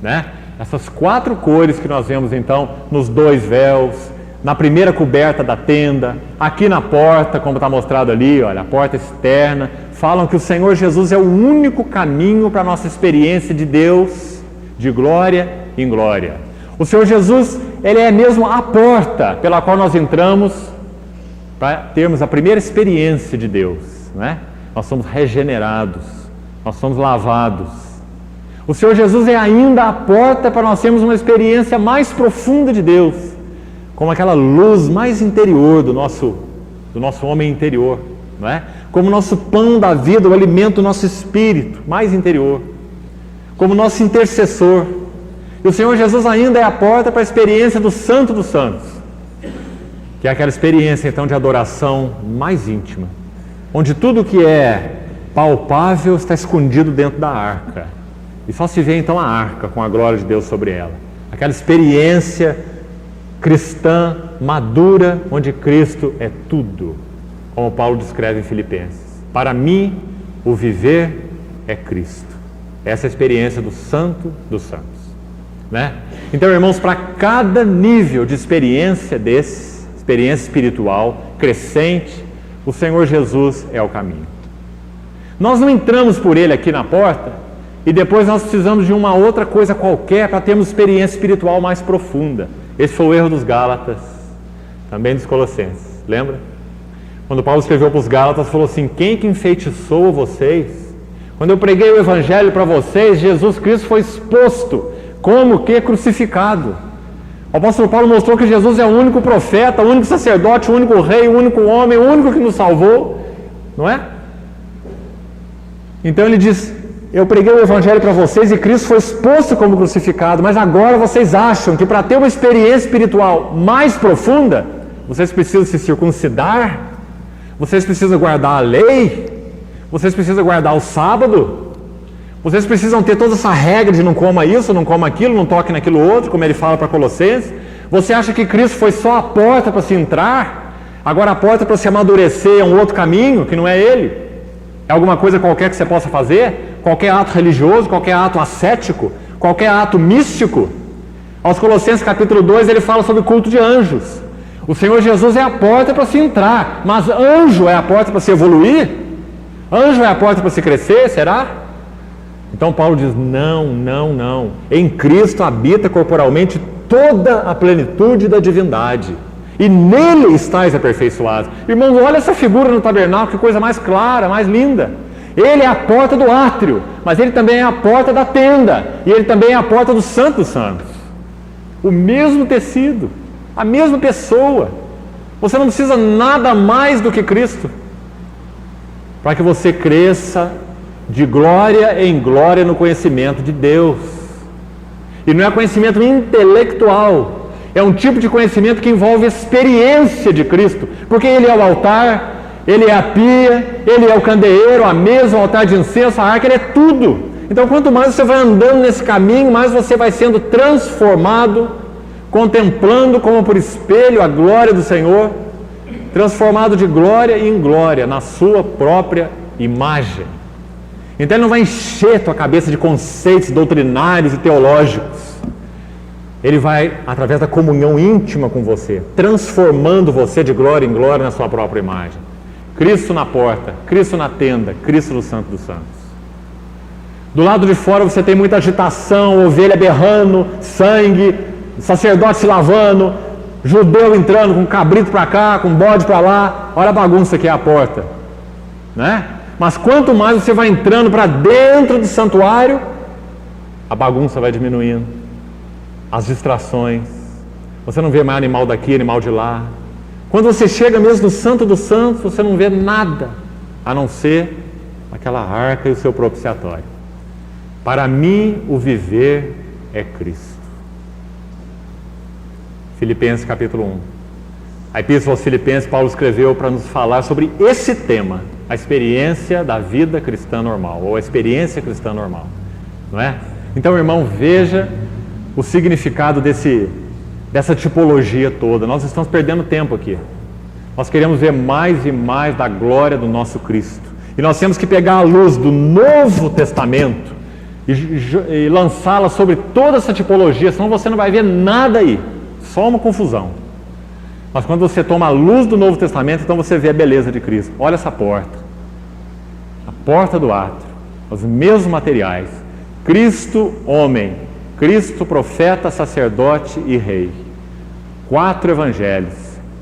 né? Essas 4 cores que nós vemos então nos 2 véus, na primeira coberta da tenda, aqui na porta, como está mostrado ali, olha, a porta externa, falam que o Senhor Jesus é o único caminho para a nossa experiência de Deus, de glória em glória. O Senhor Jesus, Ele é mesmo a porta pela qual nós entramos para termos a primeira experiência de Deus, né? Nós somos regenerados, nós somos lavados. O Senhor Jesus é ainda a porta para nós termos uma experiência mais profunda de Deus, como aquela luz mais interior do nosso homem interior, não é? Como nosso pão da vida, o alimento do nosso espírito mais interior, como nosso intercessor. E o Senhor Jesus ainda é a porta para a experiência do Santo dos Santos, que é aquela experiência então de adoração mais íntima, onde tudo que é palpável está escondido dentro da arca, e só se vê então a arca com a glória de Deus sobre ela, aquela experiência cristã madura, onde Cristo é tudo, como Paulo descreve em Filipenses. Para mim, o viver é Cristo. Essa é a experiência do Santo dos Santos, né? Então, irmãos, para cada nível de experiência experiência espiritual crescente, o Senhor Jesus é o caminho. Nós não entramos por Ele aqui na porta e depois nós precisamos de uma outra coisa qualquer para termos experiência espiritual mais profunda. Esse foi o erro dos Gálatas, também dos Colossenses, lembra? Quando Paulo escreveu para os Gálatas, falou assim: quem que enfeitiçou vocês? Quando eu preguei o Evangelho para vocês, Jesus Cristo foi exposto como que crucificado. O apóstolo Paulo mostrou que Jesus é o único profeta, o único sacerdote, o único rei, o único homem, o único que nos salvou, não é? Então ele diz: eu preguei o Evangelho para vocês e Cristo foi exposto como crucificado, mas agora vocês acham que para ter uma experiência espiritual mais profunda, vocês precisam se circuncidar, vocês precisam guardar a lei, vocês precisam guardar o sábado, vocês precisam ter toda essa regra de não coma isso, não coma aquilo, não toque naquilo outro, como ele fala para Colossenses. Você acha que Cristo foi só a porta para se entrar? Agora a porta para se amadurecer é um outro caminho, que não é Ele? É alguma coisa qualquer que você possa fazer? Qualquer ato religioso, qualquer ato ascético, qualquer ato místico? Aos Colossenses capítulo 2 ele fala sobre culto de anjos. O Senhor Jesus é a porta para se entrar, mas anjo é a porta para se evoluir? Anjo é a porta para se crescer, será? Então Paulo diz: não, não, não. Em Cristo habita corporalmente toda a plenitude da divindade, e nele estáis aperfeiçoados. Irmãos, olha essa figura no tabernáculo, que coisa mais clara, mais linda. Ele é a porta do átrio, mas ele também é a porta da tenda, e ele também é a porta do Santo dos Santos. O mesmo tecido, a mesma pessoa. Você não precisa nada mais do que Cristo para que você cresça de glória em glória no conhecimento de Deus. E não é conhecimento intelectual, é um tipo de conhecimento que envolve experiência de Cristo, porque Ele é o altar, Ele é a pia, Ele é o candeeiro, a mesa, o altar de incenso, a arca, Ele é tudo. Então quanto mais você vai andando nesse caminho, mais você vai sendo transformado, contemplando como por espelho a glória do Senhor, transformado de glória em glória na sua própria imagem. Então ele não vai encher tua cabeça de conceitos doutrinários e teológicos. Ele vai, através da comunhão íntima com você, transformando você de glória em glória na sua própria imagem. Cristo na porta, Cristo na tenda, Cristo no Santo dos Santos. Do lado de fora você tem muita agitação, ovelha berrando, sangue, sacerdote se lavando, judeu entrando com cabrito para cá, com bode para lá. Olha a bagunça que é a porta, né? Mas quanto mais você vai entrando para dentro do santuário, a bagunça vai diminuindo, as distrações, você não vê mais animal daqui, animal de lá. Quando você chega mesmo no Santo dos Santos, você não vê nada, a não ser aquela arca e o seu propiciatório. Para mim, o viver é Cristo. Filipenses capítulo 1. A Epístola aos Filipenses, Paulo escreveu para nos falar sobre esse tema. a experiência da vida cristã normal, ou a experiência cristã normal, não é? Então, irmão, veja o significado dessa tipologia toda. Nós estamos perdendo tempo aqui. Nós queremos ver mais e mais da glória do nosso Cristo. E nós temos que pegar a luz do Novo Testamento e lançá-la sobre toda essa tipologia, senão você não vai ver nada aí, só uma confusão. Mas quando você toma a luz do Novo Testamento, então você vê a beleza de Cristo. Olha essa porta, a porta do átrio, os mesmos materiais, Cristo homem, Cristo profeta, sacerdote e rei. 4 evangelhos,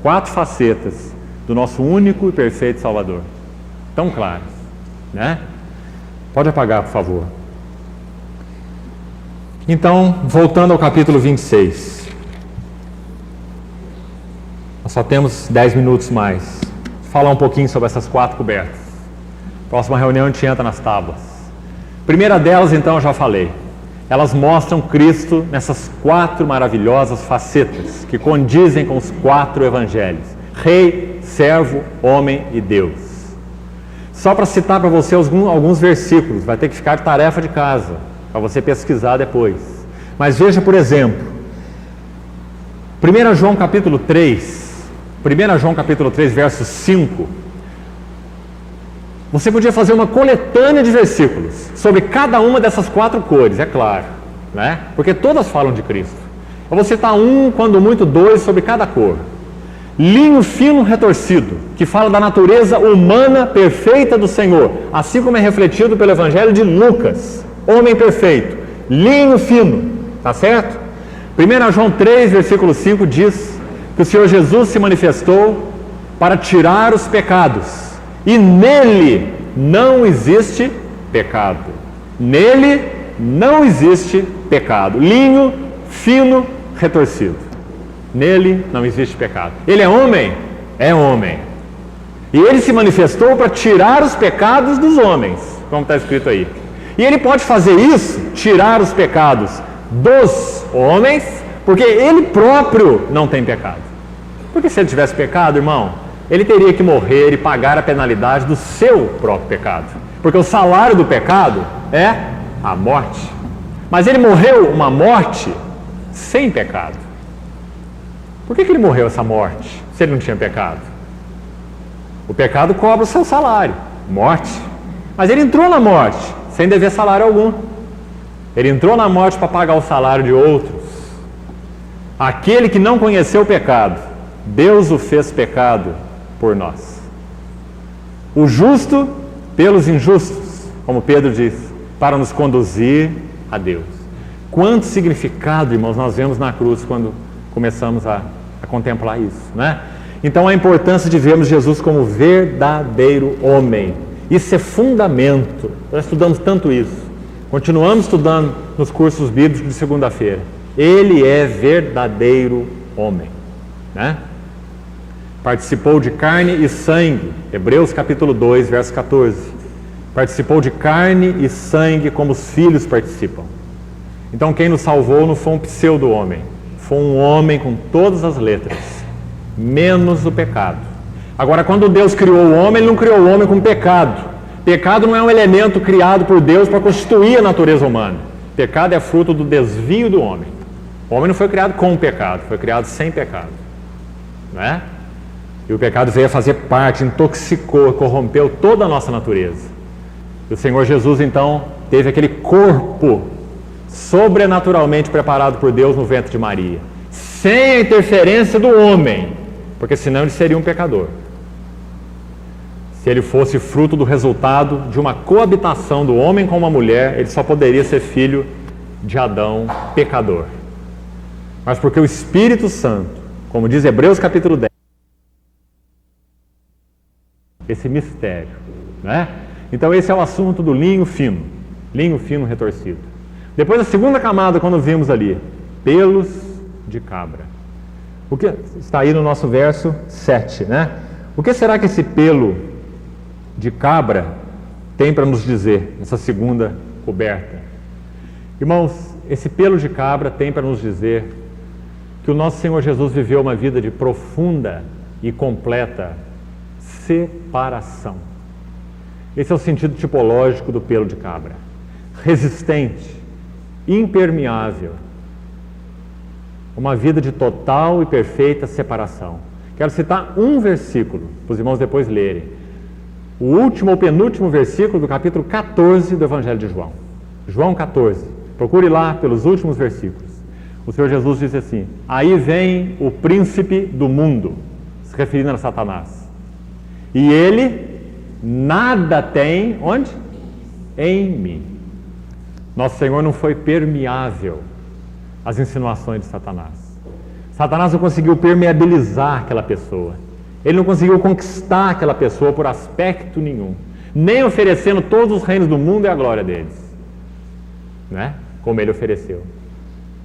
4 facetas do nosso único e perfeito Salvador, tão claras, né? Pode apagar, por favor. Então, voltando ao capítulo 26. Nós só temos 10 minutos mais. Vou falar um pouquinho sobre essas 4 cobertas. Próxima reunião a gente entra nas tábuas. Primeira delas, então, eu já falei. Elas mostram Cristo nessas 4 maravilhosas facetas que condizem com os 4 evangelhos: Rei, servo, homem e Deus. Só para citar para você alguns versículos, vai ter que ficar de tarefa de casa, para você pesquisar depois. Mas veja, por exemplo, 1 João capítulo 3, verso 5. Você podia fazer uma coletânea de versículos sobre cada uma dessas 4 cores, é claro, né? Porque todas falam de Cristo. Eu vou citar quando muito 2 sobre cada cor. Linho fino retorcido, que fala da natureza humana perfeita do Senhor, assim como é refletido pelo Evangelho de Lucas. Homem perfeito, linho fino, tá certo? 1 João 3, versículo 5 diz que o Senhor Jesus se manifestou para tirar os pecados. E nele não existe pecado. Nele não existe pecado. Linho fino retorcido. Nele não existe pecado. Ele é homem? É homem. E ele se manifestou para tirar os pecados dos homens, como está escrito aí. E ele pode fazer isso, tirar os pecados dos homens, porque ele próprio não tem pecado. Porque se ele tivesse pecado, irmão, ele teria que morrer e pagar a penalidade do seu próprio pecado. Porque o salário do pecado é a morte. Mas ele morreu uma morte sem pecado. Por que ele morreu essa morte, se ele não tinha pecado? O pecado cobra o seu salário, morte. Mas ele entrou na morte sem dever salário algum. Ele entrou na morte para pagar o salário de outros. Aquele que não conheceu o pecado, Deus o fez pecado por nós. O justo pelos injustos, como Pedro diz, para nos conduzir a Deus. Quanto significado, irmãos, nós vemos na cruz quando começamos a contemplar isso, né? Então a importância de vermos Jesus como verdadeiro homem. Isso é fundamento. Nós estudamos tanto isso. Continuamos estudando nos cursos bíblicos de segunda-feira. Ele é verdadeiro homem, né? Participou de carne e sangue, Hebreus capítulo 2, verso 14. Participou de carne e sangue como os filhos participam. Então quem nos salvou não foi um pseudo-homem, foi um homem com todas as letras, menos o pecado. Agora, quando Deus criou o homem, Ele não criou o homem com pecado. Pecado não é um elemento criado por Deus para constituir a natureza humana. Pecado é fruto do desvio do homem. O homem não foi criado com pecado, foi criado sem pecado, não é? E o pecado veio a fazer parte, intoxicou, corrompeu toda a nossa natureza. E o Senhor Jesus, então, teve aquele corpo sobrenaturalmente preparado por Deus no ventre de Maria, sem a interferência do homem, porque senão ele seria um pecador. Se ele fosse fruto do resultado de uma coabitação do homem com uma mulher, ele só poderia ser filho de Adão, pecador. Mas porque o Espírito Santo, como diz Hebreus capítulo 10, esse mistério, né? Então esse é o assunto do linho fino retorcido. Depois a segunda camada, quando vimos ali, pelos de cabra. O que está aí no nosso verso 7, né? O que será que esse pelo de cabra tem para nos dizer, essa segunda coberta? Irmãos, esse pelo de cabra tem para nos dizer que o nosso Senhor Jesus viveu uma vida de profunda e completa separação. Esse é o sentido tipológico do pelo de cabra. Resistente, impermeável. Uma vida de total e perfeita separação. Quero citar um versículo, para os irmãos depois lerem. O último ou penúltimo versículo do capítulo 14 do Evangelho de João. João 14. Procure lá pelos últimos versículos. O Senhor Jesus diz assim: aí vem o príncipe do mundo, se referindo a Satanás. E ele nada tem, onde? Em mim. Nosso Senhor não foi permeável às insinuações de Satanás. Satanás não conseguiu permeabilizar aquela pessoa. Ele não conseguiu conquistar aquela pessoa por aspecto nenhum, nem oferecendo todos os reinos do mundo e a glória deles, né? Como ele ofereceu.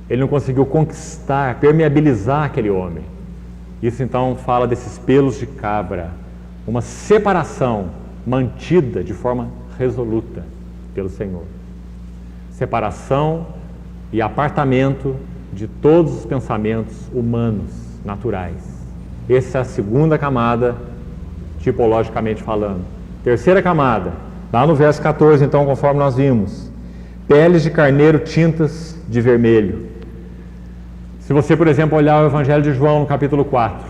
Ele não conseguiu conquistar, permeabilizar aquele homem. Isso então fala desses pelos de cabra, uma separação mantida de forma resoluta pelo Senhor. Separação e apartamento de todos os pensamentos humanos, naturais. Essa é a segunda camada, tipologicamente falando. Terceira camada, lá no verso 14, então, conforme nós vimos: peles de carneiro tintas de vermelho. Se você, por exemplo, olhar o Evangelho de João, no capítulo 4,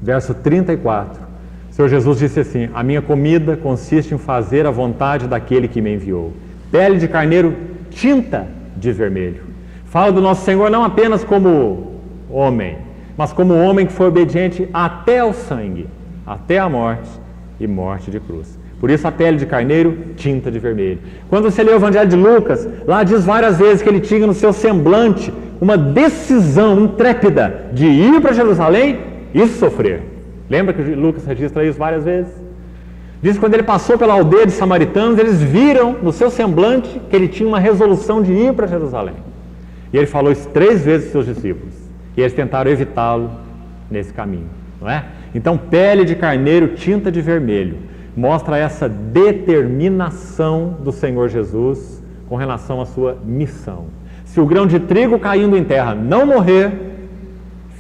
verso 34, o Senhor Jesus disse assim: a minha comida consiste em fazer a vontade daquele que me enviou. Pele de carneiro tinta de vermelho. Fala do nosso Senhor não apenas como homem, mas como homem que foi obediente até ao sangue, até a morte e morte de cruz. Por isso a pele de carneiro tinta de vermelho. Quando você lê o Evangelho de Lucas, lá diz várias vezes que ele tinha no seu semblante uma decisão intrépida de ir para Jerusalém e sofrer. Lembra que Lucas registra isso várias vezes? Diz que quando ele passou pela aldeia de samaritanos, eles viram no seu semblante que ele tinha uma resolução de ir para Jerusalém. E ele falou isso 3 vezes para os seus discípulos. E eles tentaram evitá-lo nesse caminho, não é? Então, pele de carneiro, tinta de vermelho, mostra essa determinação do Senhor Jesus com relação à sua missão. Se o grão de trigo caindo em terra não morrer,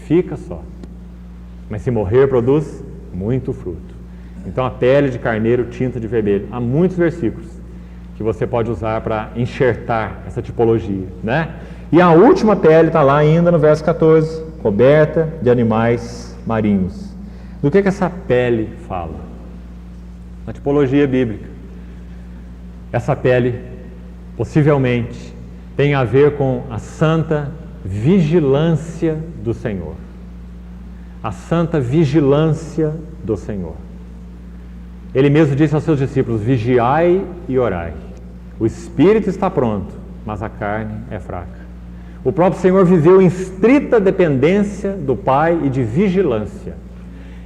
fica só. Mas se morrer, produz muito fruto. Então, a pele de carneiro, tinta de vermelho. Há muitos versículos que você pode usar para enxertar essa tipologia, né? E a última pele está lá ainda no verso 14, coberta de animais marinhos. Do que essa pele fala? Na tipologia bíblica. Essa pele, possivelmente, tem a ver com a santa vigilância do Senhor. A santa vigilância do Senhor. Ele mesmo disse aos seus discípulos: vigiai e orai. O espírito está pronto, mas a carne é fraca. O próprio Senhor viveu em estrita dependência do Pai e de vigilância.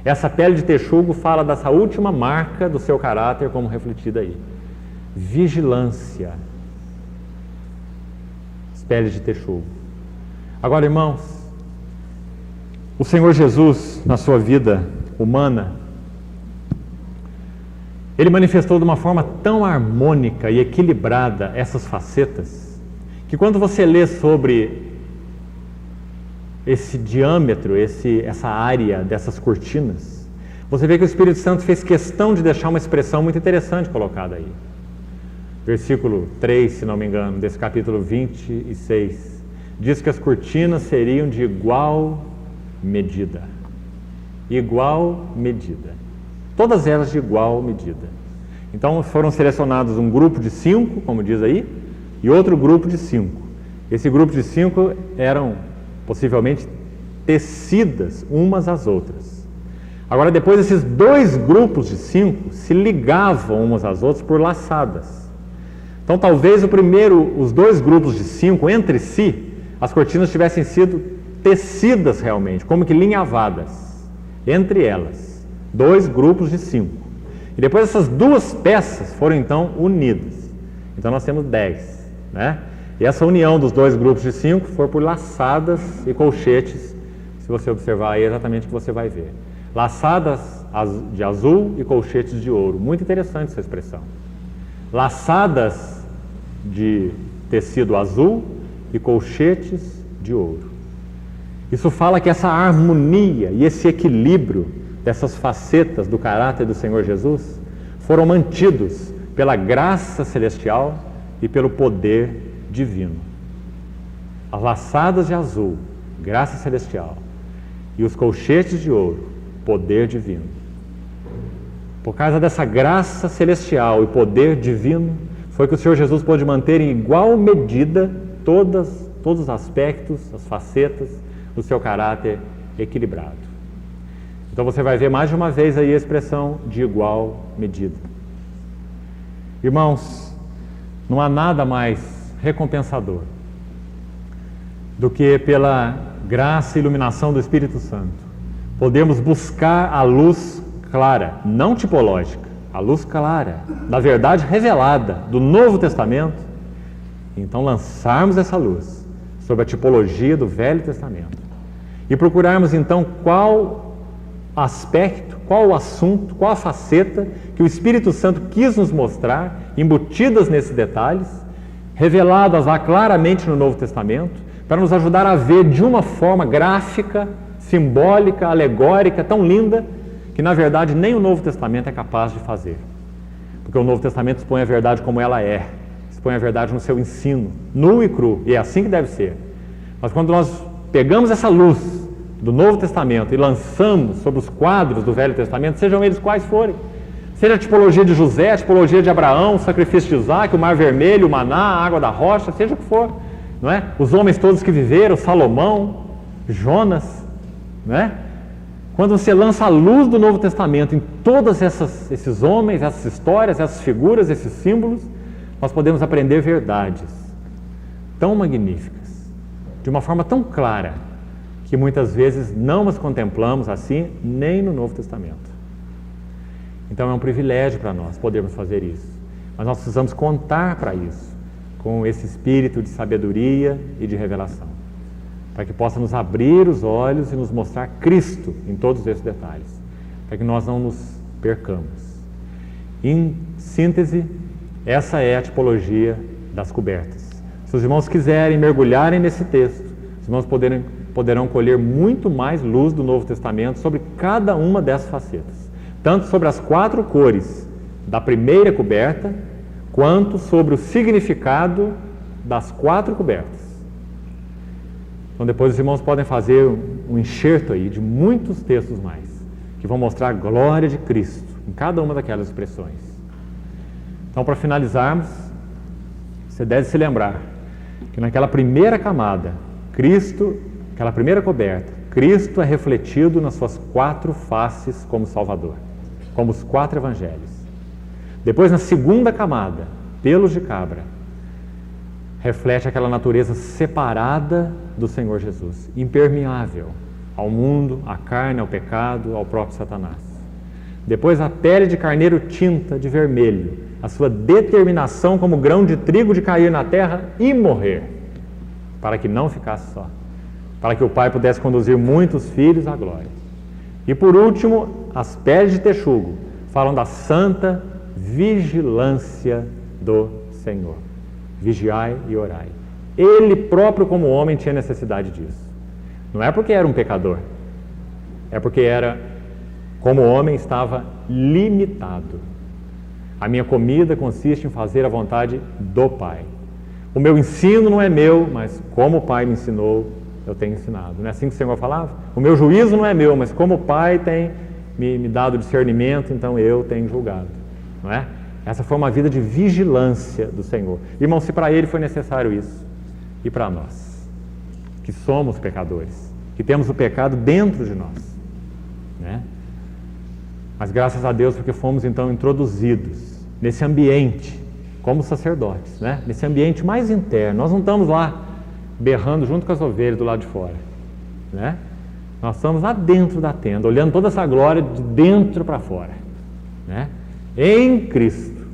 Essa pele de texugo fala dessa última marca do seu caráter, como refletida aí. Vigilância. As peles de texugo. Agora, irmãos, o Senhor Jesus, na sua vida humana, ele manifestou de uma forma tão harmônica e equilibrada essas facetas, que quando você lê sobre esse diâmetro, essa área dessas cortinas, você vê que o Espírito Santo fez questão de deixar uma expressão muito interessante colocada aí. Versículo 3, se não me engano, desse capítulo 26, diz que as cortinas seriam de igual medida. Igual medida. Todas elas de igual medida. Então foram selecionados um grupo de 5, como diz aí, e outro grupo de 5. Esse grupo de 5 eram possivelmente tecidas umas às outras. Agora, depois, esses 2 grupos de 5 se ligavam umas às outras por laçadas. Então, talvez os 2 grupos de 5, entre si, as cortinas tivessem sido tecidas realmente, como que linhavadas, entre elas. 2 grupos de 5. E depois essas 2 peças foram então unidas. Então nós temos 10, né? E essa união dos 2 grupos de 5 foi por laçadas e colchetes. Se você observar aí, é exatamente o que você vai ver. Laçadas de azul e colchetes de ouro. Muito interessante essa expressão. Laçadas de tecido azul e colchetes de ouro. Isso fala que essa harmonia e esse equilíbrio dessas facetas do caráter do Senhor Jesus foram mantidos pela graça celestial e pelo poder divino. As laçadas de azul, graça celestial, e os colchetes de ouro, poder divino. Por causa dessa graça celestial e poder divino, foi que o Senhor Jesus pôde manter em igual medida todos os aspectos, as facetas do seu caráter equilibrado. Então você vai ver mais de uma vez aí a expressão de igual medida. Irmãos, não há nada mais recompensador do que pela graça e iluminação do Espírito Santo podemos buscar a luz clara, não tipológica, a luz clara, da verdade revelada do Novo Testamento, então lançarmos essa luz sobre a tipologia do Velho Testamento e procurarmos então qual aspecto, qual o assunto, qual a faceta que o Espírito Santo quis nos mostrar, embutidas nesses detalhes, reveladas lá claramente no Novo Testamento, para nos ajudar a ver de uma forma gráfica, simbólica, alegórica, tão linda, que na verdade nem o Novo Testamento é capaz de fazer. Porque o Novo Testamento expõe a verdade como ela é, expõe a verdade no seu ensino, nu e cru, e é assim que deve ser. Mas quando nós pegamos essa luz do Novo Testamento e lançamos sobre os quadros do Velho Testamento, sejam eles quais forem, seja a tipologia de José, a tipologia de Abraão, o sacrifício de Isaac, o mar vermelho, o maná, a água da rocha, seja o que for, não é? Os homens todos que viveram, Salomão, Jonas, não é? Quando você lança a luz do Novo Testamento em todos esses homens, essas histórias, essas figuras, esses símbolos, nós podemos aprender verdades tão magníficas, de uma forma tão clara, que muitas vezes não as contemplamos assim, nem no Novo Testamento. Então é um privilégio para nós podermos fazer isso, mas nós precisamos contar para isso, com esse espírito de sabedoria e de revelação, para que possa nos abrir os olhos e nos mostrar Cristo em todos esses detalhes, para que nós não nos percamos. Em síntese, essa é a tipologia das cobertas. Se os irmãos quiserem mergulharem nesse texto, os irmãos poderão colher muito mais luz do Novo Testamento sobre cada uma dessas facetas, tanto sobre as 4 cores da primeira coberta, quanto sobre o significado das 4 cobertas. Então depois os irmãos podem fazer um enxerto aí de muitos textos mais, que vão mostrar a glória de Cristo em cada uma daquelas expressões. Então, para finalizarmos, você deve se lembrar que naquela primeira camada, Cristo, aquela primeira coberta, Cristo é refletido nas suas 4 faces como Salvador, como os 4 evangelhos. Depois, na segunda camada, pelos de cabra, reflete aquela natureza separada do Senhor Jesus, impermeável ao mundo, à carne, ao pecado, ao próprio Satanás. Depois, a pele de carneiro tinta de vermelho, a sua determinação como grão de trigo de cair na terra e morrer, para que não ficasse só, para que o Pai pudesse conduzir muitos filhos à glória. E por último, as peles de texugo falam da santa vigilância do Senhor. Vigiai e orai. Ele próprio como homem tinha necessidade disso. Não é porque era um pecador, é porque era, como homem, estava limitado. A minha comida consiste em fazer a vontade do Pai. O meu ensino não é meu, mas como o Pai me ensinou, eu tenho ensinado. Não é assim que o Senhor falava? O meu juízo não é meu, mas como o Pai tem me dado discernimento, então eu tenho julgado. Não é? Essa foi uma vida de vigilância do Senhor. Irmão, se para Ele foi necessário isso, e para nós, que somos pecadores, que temos o pecado dentro de nós, né? Mas graças a Deus, porque fomos então introduzidos nesse ambiente, como sacerdotes, né? Nesse ambiente mais interno. Nós não estamos lá berrando junto com as ovelhas do lado de fora, né? Nós estamos lá dentro da tenda, olhando toda essa glória de dentro para fora, né? Em Cristo.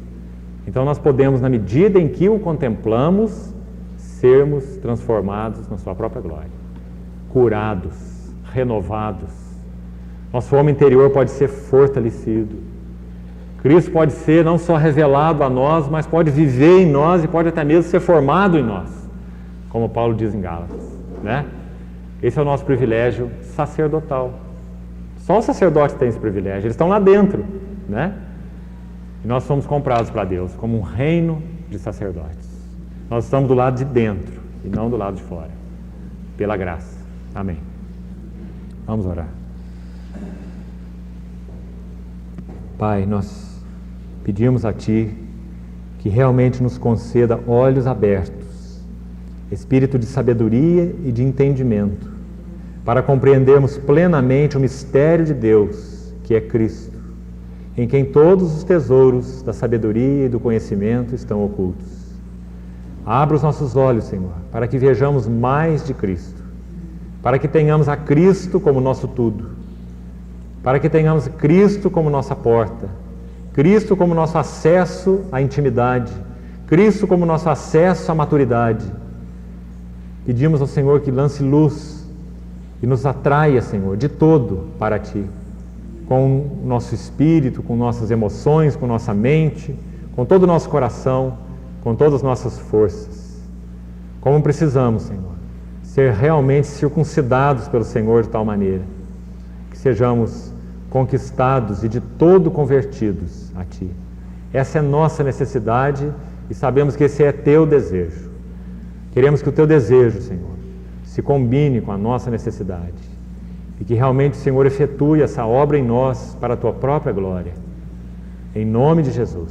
Então nós podemos, na medida em que o contemplamos, sermos transformados na sua própria glória, curados, renovados. Nosso homem interior pode ser fortalecido. Cristo pode ser não só revelado a nós, mas pode viver em nós e pode até mesmo ser formado em nós, como Paulo diz em Gálatas, né? Esse é o nosso privilégio sacerdotal. Só os sacerdotes têm esse privilégio, eles estão lá dentro, né? E nós somos comprados para Deus como um reino de sacerdotes. Nós estamos do lado de dentro e não do lado de fora. Pela graça. Amém. Vamos orar. Pai, nós pedimos a Ti que realmente nos conceda olhos abertos, espírito de sabedoria e de entendimento, para compreendermos plenamente o mistério de Deus, que é Cristo, em quem todos os tesouros da sabedoria e do conhecimento estão ocultos. Abra os nossos olhos, Senhor, para que vejamos mais de Cristo, para que tenhamos a Cristo como nosso tudo, para que tenhamos Cristo como nossa porta, Cristo como nosso acesso à intimidade, Cristo como nosso acesso à maturidade. Pedimos ao Senhor que lance luz e nos atraia, Senhor, de todo para Ti, com o nosso espírito, com nossas emoções, com nossa mente, com todo o nosso coração, com todas as nossas forças. Como precisamos, Senhor, ser realmente circuncidados pelo Senhor de tal maneira que sejamos conquistados e de todo convertidos a Ti. Essa é nossa necessidade e sabemos que esse é Teu desejo. Queremos que o Teu desejo, Senhor, se combine com a nossa necessidade e que realmente o Senhor efetue essa obra em nós para a Tua própria glória. Em nome de Jesus.